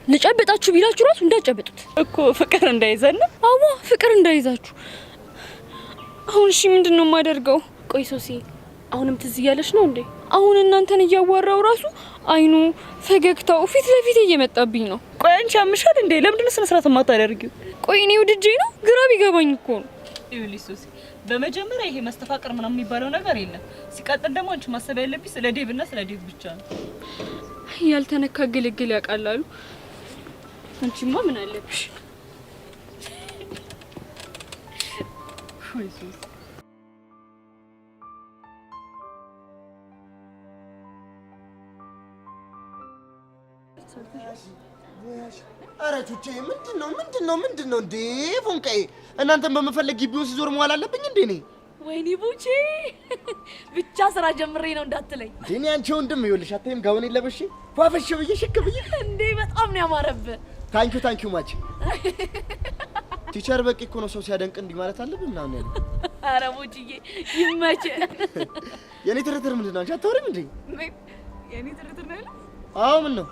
ልጨበጣችሁ ቢላችሁ ራሱ እንዳጨበጡት እኮ ፍቅር እንዳይዘን። አዎ ፍቅር እንዳይዛችሁ። አሁን እሺ ምንድነው የማደርገው? ቆይ ሶሲ አሁንም ትዝ እያለሽ ነው እንዴ? አሁን እናንተን እያዋራው ራሱ አይኑ ፈገግታው ፊት ለፊት እየመጣብኝ ነው። ቆይ አንቺ ያምሻል እንዴ? ለምንድን ነው ስነ ስርዓት የማታደርጊው? ቆይ እኔ ውድጄ ነው ግራ ቢገባኝ እኮ ነው። ይኸውልሽ ሶሲ በመጀመሪያ ይሄ መስተፋቅር ምናምን የሚባለው ነገር የለም። ሲቀጥል ደግሞ አንቺ ማሰብ ያለብሽ ስለ ዴቭና ስለ ዴቭ ብቻ ነው። ያልተነካ ግልግል ያቃላሉ። አንቺማ ምን አለብሽ? አረ ቹቼ ምንድነው እንዴ? ፎንቃዬ እናንተን በመፈለግ ግቢውን ሲዞር መዋል አለብኝ እንዴ? እኔ ወይኔ ቡቼ ብቻ ስራ ጀምሬ ነው እንዳትለኝ። እኔ አንቺ ወንድም ይኸውልሽ አታይም ጋውን ለበሽ ፏፈሽ ብዬ ሽክ ብዬ እንዴ በጣም ነው ያማረብህ። ታንኪዩ ማች ቲቸር በቂ እኮ ነው ሰው ሲያደንቅ እንዲህ ማለት አለብኝ ምናምን ያለው። አረ ቡችዬ ይመች። የኔ ትርትር ምንድነው? አንቺ አታወሪም እንዴ? የኔ ትርትር ነው? አዎ ምን ነው?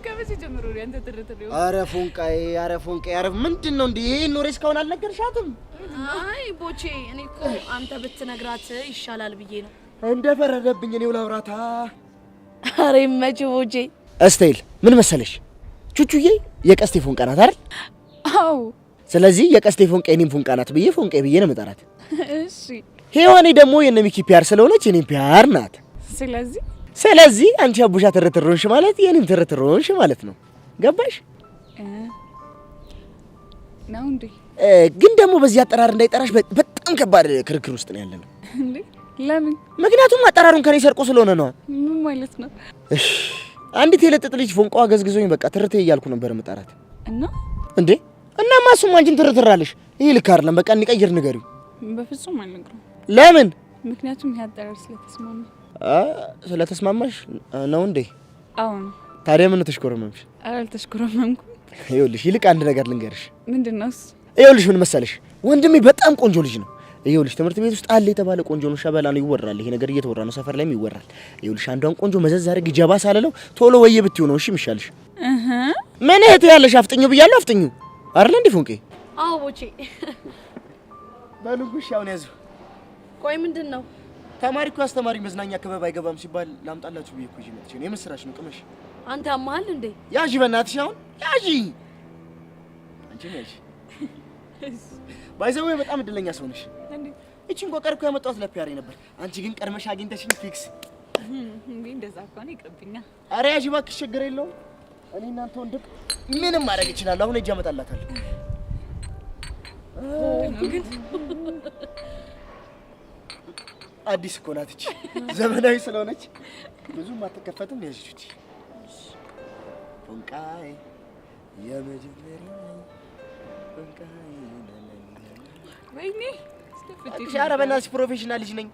ከመቼ ጀምሮ ነው ያንተ ትርትር ነው? አረ ፎንቃዬ አረ ምንድነው እንዴ? ይሄን ኖሬ እስካሁን አልነገርሻትም? አይ ቦቼ እኔ እኮ አንተ ብትነግራት ይሻላል ብዬ ነው። እንደፈረደብኝ እኔው ላውራታ። አረ ይመች ቦቼ። እስቴል ምን መሰለሽ ቹቹዬ የቀስቴ ፎንቃ ናት አይደል? አዎ። ስለዚህ የቀስቴ ፎንቃ የኔም ፎንቃ ናት ብዬ ፎንቄ ብዬ ነው የምጠራት። እሺ። ሄዋኔ ደግሞ የነ ሚኪ ፒያር ስለሆነች የኔም ፒያር ናት። ስለዚህ አንቺ አቡሻ ትርትሮንሽ ማለት የኔም ትርትሮንሽ ማለት ነው። ገባሽ ነው እንዴ? ግን ደግሞ በዚህ አጠራር እንዳይጠራሽ በጣም ከባድ ክርክር ውስጥ ነው ያለነው። እንዴ ለምን? ምክንያቱም አጠራሩን ከኔ ሰርቆ ስለሆነ ነው። ምን ማለት ነው? እሺ አንዲት የለጠጥ ልጅ ፎንቋ ገዝግዞኝ በቃ ትርቴ እያልኩ ነበር የምጠራት። እና እንዴ እናማ እሱም አንቺም ትርትራለሽ። ይሄ ልክ አይደለም። በቃ እንቀይር ንገሪው። በፍጹም አልነግረውም። ለምን? ምክንያቱም ይሄ አጠራር ስለተስማማ። ስለተስማማሽ ነው እንዴ? አዎ። ታዲያ ምን ተሽኮረመምሽ? አልተሽኮረመምኩም። ይኸውልሽ ይልቅ አንድ ነገር ልንገርሽ። ምንድነው? ይኸውልሽ ምን መሰለሽ ወንድሜ በጣም ቆንጆ ልጅ ነው። ይኸውልሽ ትምህርት ቤት ውስጥ አለ የተባለ ቆንጆ ነው ሸበላ ነው ይወራል። ይሄ ነገር እየተወራ ነው፣ ሰፈር ላይም ይወራል። ይኸውልሽ አንዷን ቆንጆ መዘዝ አድርግ ጀባ ሳለለው ቶሎ ወየ ብትዩ ነው እሺ የሚሻልሽ። ምን እህት ያለሽ አፍጥኙ ብያለሁ። አፍጥኙ አይደል እንዴ ፎንቄ? አዎ ቦቼ። በልጉሽ አሁን ያዙ። ቆይ ምንድነው? ተማሪ እኮ አስተማሪ መዝናኛ ክበብ አይገባም ሲባል ላምጣላችሁ ብዬ እኮ ይመጥቼ ነው። የምስራች ነው ቅመሽ። አንተ አማሃል እንዴ? ያዢ በእናትሽ አሁን ያዢ። አንቺ ነሽ ባይዘው በጣም እድለኛ ሰው ነሽ። እቺን ቆቀር እኮ ያመጣሁት ለፒያሬ ነበር። አንቺ ግን ቀድመሽ አግኝተሽኝ ፊክስ። እንዴ እንደዛ እንኳን ይቅርብኛ። ኧረ ያዥ እባክሽ፣ ችግር የለውም። እኔ እናንተ ወንድም ምንም ማድረግ ይችላል። አሁን እጅ አመጣላታለሁ። ግን አዲስ እኮ ናት እቺ፣ ዘመናዊ ስለሆነች ብዙም አትከፈትም። ያዥ እቺ ፎንቃይ የመጀመሪያ ፎንቃይ ወይኔ ኧረ በእናትሽ ፕሮፌሽናል ልጅ ነኝ።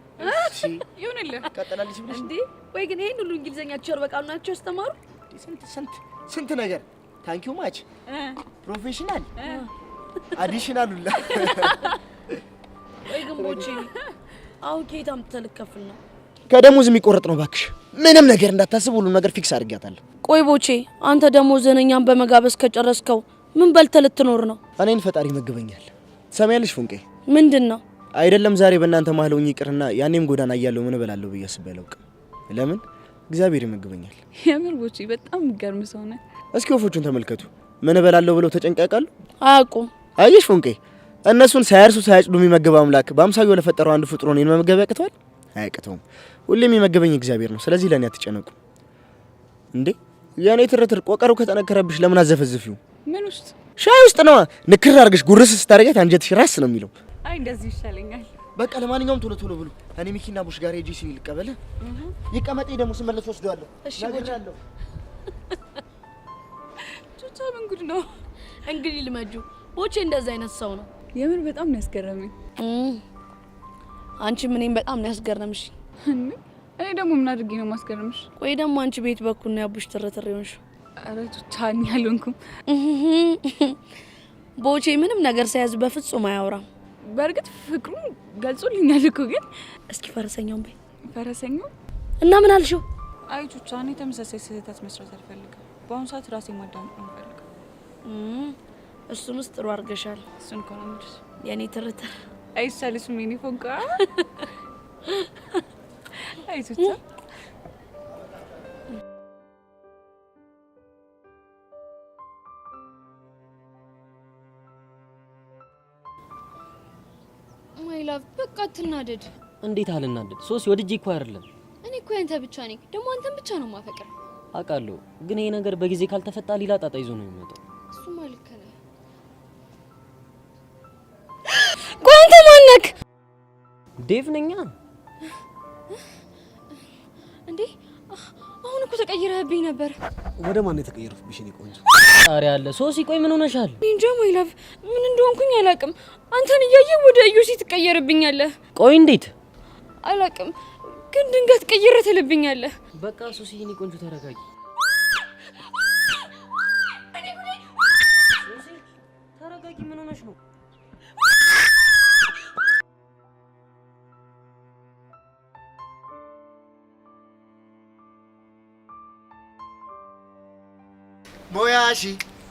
እሺ ይሁንልህ። ቀጥላለች ብለሽ እንዴ? ወይ ግን ይሄን ሁሉ እንግሊዘኛ ቸር በቃሉ ናቸው ያስተማሩ። ስንት ነገር ታንኪዩ ማች ፕሮፌሽናል አዲሽናል ሁላ። ወይ ግን ቦቼ አሁን ከየት አምጥተህ ልትከፍል ነው? ከደሞዝ የሚቆረጥ ነው እባክሽ። ምንም ነገር እንዳታስብ፣ ሁሉ ነገር ፊክስ አድርጊያታለሁ። ቆይ ቦቼ አንተ ደሞዝህን እኛን በመጋበዝ ከጨረስከው ምን በልተህ ልትኖር ነው? እኔን ፈጣሪ ይመግበኛል። ትሰሚያለሽ ፉንቄ? ምንድን ነው? አይደለም ዛሬ በእናንተ መሀል ሆኜ ይቅርና ያኔም ጎዳና እያለሁ ምን እበላለሁ ብዬ አስቤ አላውቅም። ለምን? እግዚአብሔር ይመግበኛል። የምር ቦቼ በጣም ገርም ሰው ነህ። እስኪ ወፎቹን ተመልከቱ። ምን እበላለሁ ብለው ተጨንቀው ያውቃሉ? አያውቁም። አየሽ ፉንቄ፣ እነሱን ሳያርሱ ሳያጭዱ የሚመግብ አምላክ በአምሳዩ ለፈጠረው አንድ ፍጡር እኔን መመገብ ያቅተዋል? አያቅተውም። ሁሌም የሚመገበኝ እግዚአብሔር ነው። ስለዚህ ለእኔ አትጨነቁ። እንዴ የእኔ ትርትር ቆቀሩ ከተነከረብሽ ለምን አዘፈዝፊው? ምን ውስጥ? ሻይ ውስጥ ነዋ። ንክር አድርገሽ ጉርስ ስታደርጊያት አንጀትሽ ራስ ነው የሚለው። አይ እንደዚህ ይሻለኛል። በቃ ለማንኛውም ቶሎ ቶሎ ብሉ። እኔ ሚኪና ቡሽ ጋር ሄጄ ሲቪል ልቀበል። ይቀመጤ ደግሞ ስመለስ ወስደዋለሁ። እሺ ቦቻለሁ። ቹቻ ምን ጉድ ነው እንግዲህ ልመጁ። ቦቼ እንደዚህ አይነት ሰው ነው። የምር በጣም ነው ያስገረመኝ። አንቺ ምንም በጣም ነው ያስገረምሽ። እኔ ደግሞ ምን አድርጌ ነው ማስገረምሽ? ቆይ ደግሞ አንቺ ቤት በኩል ነው ያቡሽ ትርትር ይሆንሽ? ኧረ ቹቻ እኔ አልሆንኩም። ቦቼ ምንም ነገር ሳያዝ በፍጹም አያወራም። በእርግጥ ፍቅሩን ገልጾልኛል እኮ ግን እስኪ ፈረሰኛውን በይ። ፈረሰኛው እና ምን አልሽው? አይ ቹቻ እኔ ተመሳሳይ ስህተት መስራት አልፈልግም። በአሁኑ ሰዓት ራሴ ማዳመጥ ነው የምፈልገው። እሱንስ ጥሩ አድርገሻል። እሱን እኮ ነው የምልሽ የኔ ትርትር። አይሻልሽም የኔ ፎንቃ? አይ ቹቻ ማይ ላቭ በቃ አትናደድ። እንዴት አልናደድ? ሶሲ ወድጄ እኮ አይደለም። እኔ እኮ ያንተ ብቻ ነኝ። ደግሞ አንተን ብቻ ነው ማፈቅር። አውቃለሁ፣ ግን ይሄ ነገር በጊዜ ካልተፈታ ሌላ ጣጣ ይዞ ነው የሚመጣው። እሱማ ልክ ነህ። ቆይ አንተ ማን ነህ? ዴቭ ነኛ። እንዴ አሁን እኮ ተቀይረህብኝ ነበር። ወደ ማን ነው የተቀየርኩብሽ? እኔ ቆንጆ ጣሪ አለ። ሶሲ ቆይ ምን ሆነሻል? እንጃ ማይ ላቭ ምን እንደሆንኩኝ አላውቅም። አንተን እያየህ ወደ ዩሲ ትቀየርብኛለህ። ቆይ እንዴት? አላውቅም፣ ግን ድንገት ቀይረ ትልብኛለህ። በቃ ሶሲ የኔ ቆንጆ ተረጋጊ። ሶሲ ተረጋጊ። ምን ሆነሽ ነው? ሞያሺ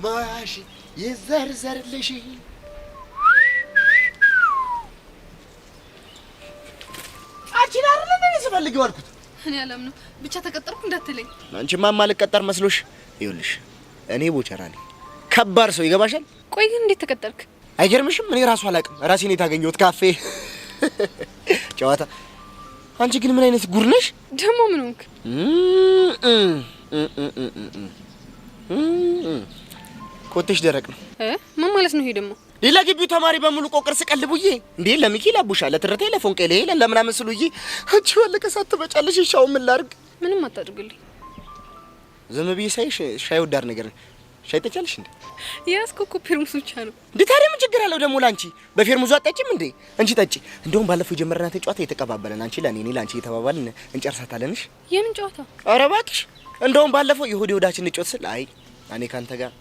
ሞያሺ ይዘርዘርልሽ። አንቺን አይደል እንዴ ስፈልጊው አልኩት። እኔ አላምነው። ብቻ ተቀጠርኩ እንዳትለኝ። አንቺማ ማልቀጠር መስሎሽ? ይኸውልሽ እኔ ቦቸራ ነኝ፣ ከባድ ሰው ይገባሻል። ቆይ ግን እንዴት ተቀጠርክ? አይገርምሽም? እኔ ራሱ አላውቅም። ራሴን የታገኘሁት ካፌ ጨዋታ። አንቺ ግን ምን አይነት ጉድ ነሽ ደግሞ? ምን ሆንክ? ኮቴሽ ደረቅ ነው። ምን ማለት ነው ይሄ ደግሞ? ሌላ ግቢው ተማሪ በሙሉ ቆቅር ስቀልቡዬ እንዴ ለሚኪ ላቡሻ ለትረቴ ለፎንቄ ለምናምን ስሉዬ አንቺ ወለቀ ሳትበጫለሽ። ሻው ምን ላድርግ? ምንም አታድርግልኝ። ዝም ብዬ ሳይሽ ሻይ ወዳር ነገር ሻይ ጠጫለሽ እንዴ? ያስኮ እኮ ፔርሙስ ብቻ ነው እንዴ። ታዲያ ምን ችግር አለው ደግሞ? ላንቺ በፌርሙዙ አጠጪም እንዴ? እንቺ ጠጪ። እንደውም ባለፈው የጀመርናት ጨዋታ የተቀባበለን አንቺ ለኔ ላንቺ እየተባባልን እንጨርሳታለንሽ። የምን ጨዋታ? ኧረ እባክሽ። እንደውም ባለፈው የሆዴ ወዳችን እንጮት ስል አይ እኔ ካንተ ጋር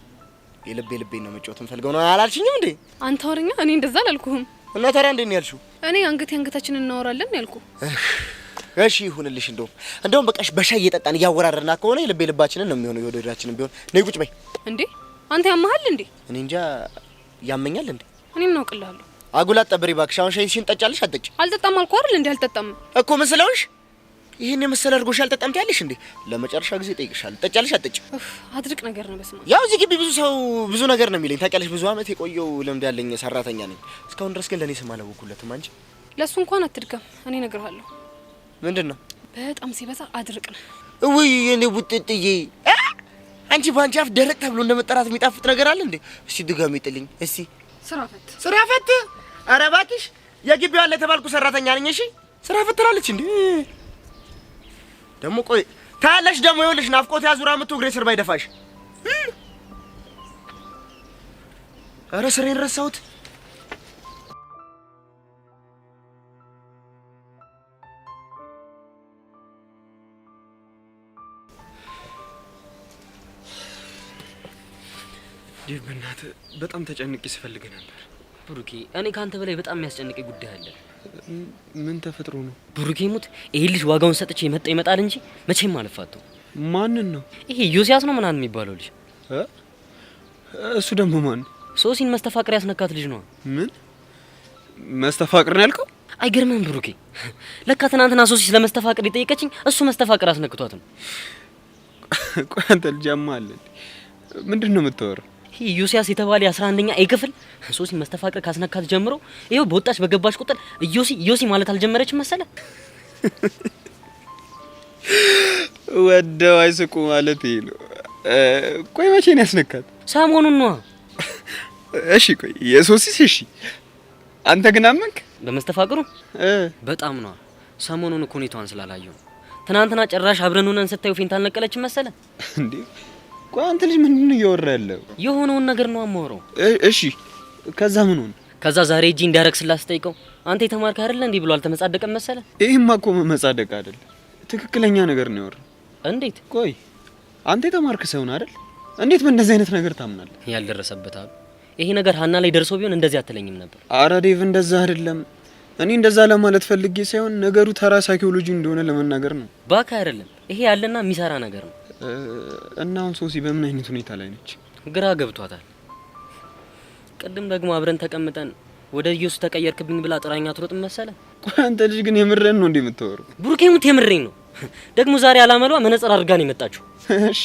የልቤን ነው መጫወት እንፈልገው ነው አላልሽኝም እንዴ? አንተ ወረኛ። እኔ እንደዛ አላልኩህም። እና ታዲያ እንዴት ነው ያልሽው? እኔ አንገታችንን እናወራለን ያልኩ። እሺ ይሁንልሽ። እንደውም በቃሽ በሻይ እየጠጣን እያወራረና ከሆነ ልባችንን ነው የሚሆነው። የወደዳችንን ቢሆን ነይ ቁጭ በይ። እንዴ አንተ ያመሃል እንዴ? እኔ እንጃ ያመኛል እንዴ? እኔ ምን አውቅልሃለሁ? አጉላት ጠብሪ እባክሽ። አሁን ሻይሽን ጠጫለሽ አትጠጪ? አልጠጣም አልኩ አይደል እንዴ? አልጠጣም እኮ ምን ስለሆንሽ ይሄን የመሰለ አድርጎሽ አልጠጣም ትያለሽ እንዴ? ለመጨረሻ ጊዜ ጠይቅሻል። ጠጫለሽ አትጠጪ? አድርቅ ነገር ነው። በስማ ያው እዚህ ግቢ ብዙ ሰው ብዙ ነገር ነው የሚለኝ ታውቂያለሽ። ብዙ አመት የቆየው ልምድ ያለኝ ሰራተኛ ነኝ። እስካሁን ድረስ ግን ለኔ ስም አላወኩለትም። አንቺ ለሱ እንኳን አትድገም። እኔ እነግርሃለሁ። ምንድነው? በጣም ሲበዛ አድርቅ ነው። ውይ የኔ ቡጥጥዬ፣ አንቺ ባንቺ አፍ ደረቅ ተብሎ እንደመጠራት የሚጣፍጥ ነገር አለ እንዴ? እሺ ድጋሚ ጥልኝ እስቲ። ስራ ፈት ስራ ፈት? ኧረ እባክሽ የግቢው አለ የተባልኩ ሰራተኛ ነኝ። እሺ ስራ ፈት ትላለች እንዴ? ደግሞ ቆይ ታያለሽ። ደግሞ ይኸውልሽ ናፍቆት ያዙራ ምቱ እግሬ ስር ባይደፋሽ። ኧረ ስሬን ረሳሁት። ዴቭ በእናትህ በጣም ተጨንቄ ስፈልግ ነበር። ብሩኬ እኔ ካንተ በላይ በጣም የሚያስጨንቀኝ ጉዳይ አለ። ምን ተፈጥሮ ነው? ብሩኬ ሙት ይሄ ልጅ ዋጋውን ሰጥቼ ይመጣል እንጂ መቼም አልፋተው። ማንን ነው? ይሄ ዮሲያስ ነው ምናምን የሚባለው ልጅ። እሱ ደግሞ ማን? ሶሲን መስተፋቅር ያስነካት ልጅ ነው። ምን መስተፋቅር ነው ያልከው? አይገርምህም ብሩኬ? ለካ ትናንትና ሶሲ ስለመስተፋቅር የጠየቀችኝ እሱ መስተፋቅር አስነክቷት ነው። ቆይ አንተ ልጅ አማለ ምንድን ነው የምታወራው? ይሄ ዮሲያስ የተባለ 11ኛ ኤ ክፍል ሶሲ መስተፋቅር ካስነካት ጀምሮ ይሄው በወጣች በገባች ቁጥር ዮሲ ማለት አልጀመረችም መሰለ። ወደው አይስቁ ማለት ይሄ ነው። ቆይ መቼ ነው ያስነካት? ሰሞኑን ነው። እሺ ቆይ የሶሲስ እሺ፣ አንተ ግን አመንክ በመስተፋቅሩ? በጣም ነው። ሰሞኑን እኮ ሁኔታዋን ስላላየው ትናንትና ጭራሽ አብረን ሆነን ስታዩ ፌንት አልነቀለችም መሰለ እንዴ? ቆይ አንተ ልጅ ምንድን ነው እያወራ ያለው? የሆነውን ነገር ነው አማወራው። እሺ ከዛ ምን ሆነ? ከዛ ዛሬ እጂ እንዲያረክስላት ስጠይቀው አንተ የተማርክ አይደል እንዴ ብሎ አልተመጻደቀም መሰለ። ይሄማ እኮ መጻደቅ አይደል፣ ትክክለኛ ነገር ነው ያወራው። እንዴት? ቆይ አንተ የተማርክ ሰው ነህ አይደል? እንዴት በእንደዚህ አይነት ነገር ታምናለህ? ያልደረሰበት አሉ። ይሄ ነገር ሀና ላይ ደርሶ ቢሆን እንደዚህ አትለኝም ነበር። አረ ዴቭ እንደዛ አይደለም። እኔ እንደዛ ለማለት ፈልጌ ሳይሆን ነገሩ ተራ ሳይኮሎጂ እንደሆነ ለመናገር ነው። ባካ አይደለም፣ ይሄ ያለና የሚሰራ ነገር ነው። እና አሁን ሶሲ በምን አይነት ሁኔታ ላይ ነች? ግራ ገብቷታል። ቅድም ደግሞ አብረን ተቀምጠን ወደ ኢየሱስ ተቀየርክብኝ ብላ ጥራኛ ትሮጥ መሰለ። ቆይ አንተ ልጅ ግን የምረን ነው እንዴ የምታወራው? ብሩኬ ሙት የምሬን ነው። ደግሞ ዛሬ አላመሏ መነጽር አድርጋ ነው የመጣችው። እሺ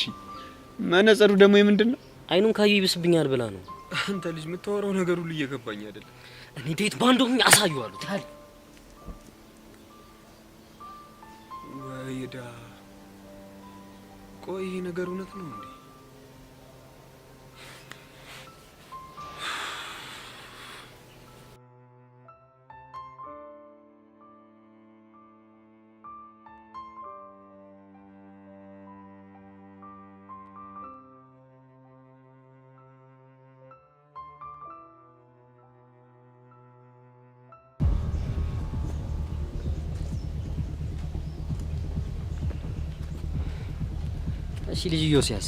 መነጽሩ ደግሞ የምንድን ነው? አይኑን ካዩ ይብስብኛል ብላ ነው። አንተ ልጅ የምታወራው ነገር ሁሉ እየገባኝ አይደለም። እኔ ዴት ባንዶኝ አሳዩዋለሁ ታል ወይዳ። ቆይ ይሄ ነገር እውነት ነው እንዴ? እሺ ልጅ ዮሲያስ